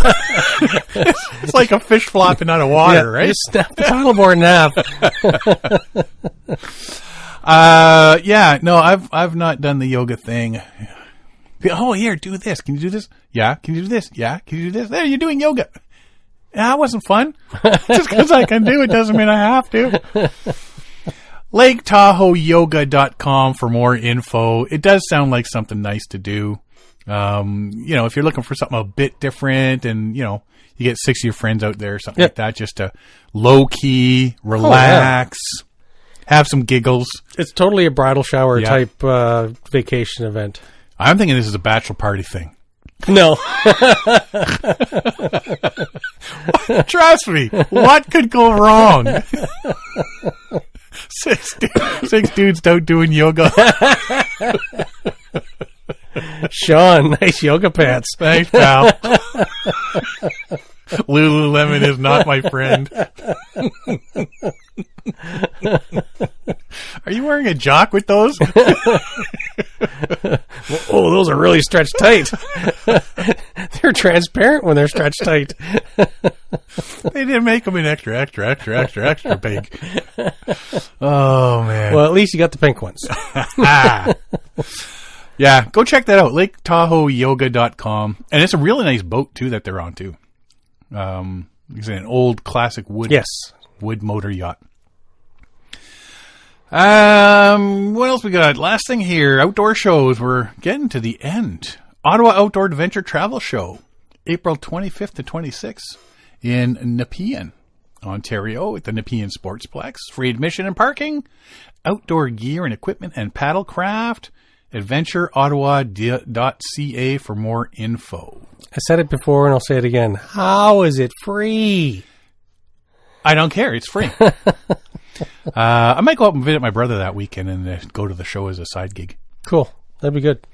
It's like a fish flopping out of water, right? Just snap the paddleboard in half. No, I've not done the yoga thing. Oh, here, do this. Can you do this? Yeah. Can you do this? Yeah. Can you do this? There, you're doing yoga. Yeah, that wasn't fun. Just because I can do it doesn't mean I have to. LakeTahoeYoga.com for more info. It does sound like something nice to do. If you're looking for something a bit different and, you get 6 of your friends out there or something like that, just to low-key, relax, have some giggles. It's totally a bridal shower type vacation event. I'm thinking this is a bachelor party thing. No. Trust me, what could go wrong? Six dudes out doing yoga. Sean, nice yoga pants. Thanks, pal. Lululemon is not my friend. Are you wearing a jock with those? Oh, those are really stretched tight. They're transparent when they're stretched tight. They didn't make them in extra big. Oh, man. Well, at least you got the pink ones. Yeah, go check that out. LakeTahoeYoga.com. And it's a really nice boat, too, that they're on, too. It's an old classic wood motor yacht. What else we got? Last thing here, outdoor shows. We're getting to the end. Ottawa Outdoor Adventure Travel Show, April 25th to 26th in Nepean, Ontario, at the Nepean Sportsplex. Free admission and parking. Outdoor gear and equipment and paddlecraft. AdventureOttawa.ca for more info. I said it before and I'll say it again. How is it free? I don't care. It's free. I might go up and visit my brother that weekend and go to the show as a side gig. Cool. That'd be good.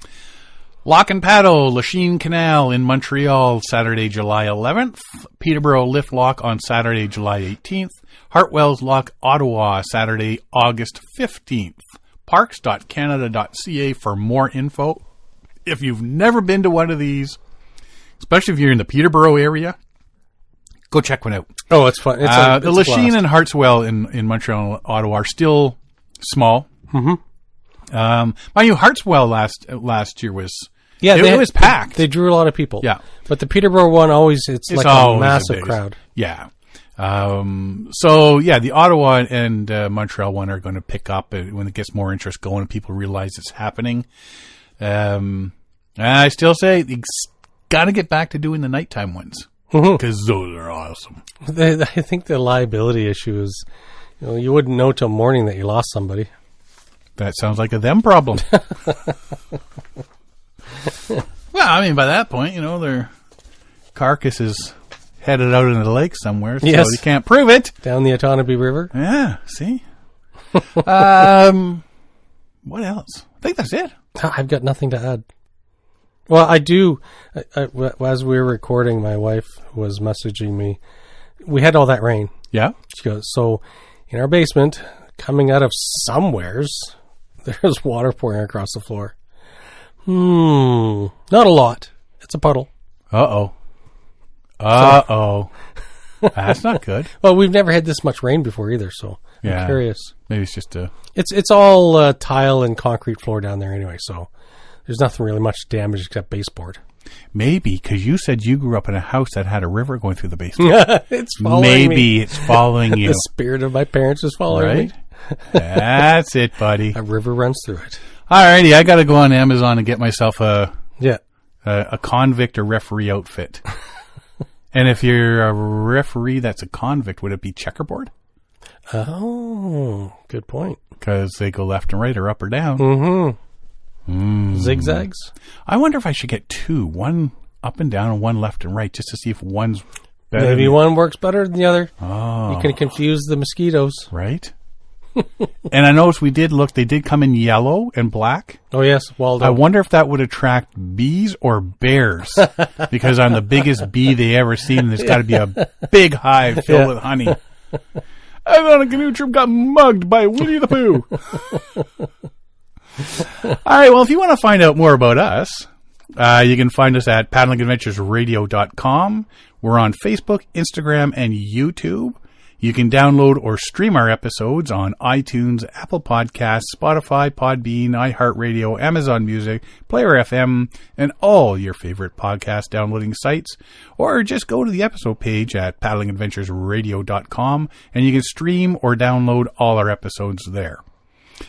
Lock and Paddle, Lachine Canal in Montreal, Saturday, July 11th. Peterborough Lift Lock on Saturday, July 18th. Hartwell's Lock, Ottawa, Saturday, August 15th. Parks.canada.ca for more info. If you've never been to one of these, especially if you're in the Peterborough area, go check one out. Oh, it's fun. The Lachine and Hartswell in Montreal and Ottawa are still small. Mm-hmm. Mind you, Hartswell last year was it was packed. They drew a lot of people. Yeah, but the Peterborough one it's like a massive crowd. Yeah. The Ottawa and Montreal one are going to pick up when it gets more interest going and people realize it's happening. I still say you got to get back to doing the nighttime ones because those are awesome. I think the liability issue is, you wouldn't know till morning that you lost somebody. That sounds like a them problem. Well, I mean, by that point, their carcass is headed out into the lake somewhere, so you can't prove it. Down the Otonabee River. Yeah, see? What else? I think that's it. I've got nothing to add. Well, I do. As we were recording, my wife was messaging me. We had all that rain. Yeah? She goes, so in our basement, coming out of somewheres, there's water pouring across the floor. Not a lot. It's a puddle. Uh-oh. That's not good. Well, we've never had this much rain before either, so I'm curious. Maybe it's just It's all tile and concrete floor down there anyway, so there's nothing really much damage except baseboard. Maybe, because you said you grew up in a house that had a river going through the basement. It's following me. It's following you. The spirit of my parents is following me. That's it, buddy. A river runs through it. Alrighty, I got to go on Amazon and get myself a convict or referee outfit. And if you're a referee that's a convict, would it be checkerboard? Oh, good point. Because they go left and right or up or down. Mm-hmm. Zigzags? I wonder if I should get two. One up and down and one left and right just to see if one's better. Maybe one works better than the other. Oh. You can confuse the mosquitoes. Right? And I noticed they did come in yellow and black. Oh, yes, Waldo. I wonder if that would attract bees or bears. Because I'm the biggest bee they ever seen. There's got to be a big hive filled with honey. I was on a canoe trip, got mugged by Winnie the Pooh. All right, well, if you want to find out more about us, you can find us at paddlingadventuresradio.com. We're on Facebook, Instagram, and YouTube. You can download or stream our episodes on iTunes, Apple Podcasts, Spotify, Podbean, iHeartRadio, Amazon Music, Player FM, and all your favorite podcast downloading sites. Or just go to the episode page at paddlingadventuresradio.com and you can stream or download all our episodes there.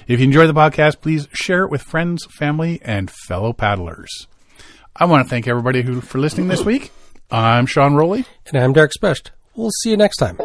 If you enjoy the podcast, please share it with friends, family, and fellow paddlers. I want to thank everybody for listening this week. I'm Sean Rowley. And I'm Derek Specht. We'll see you next time.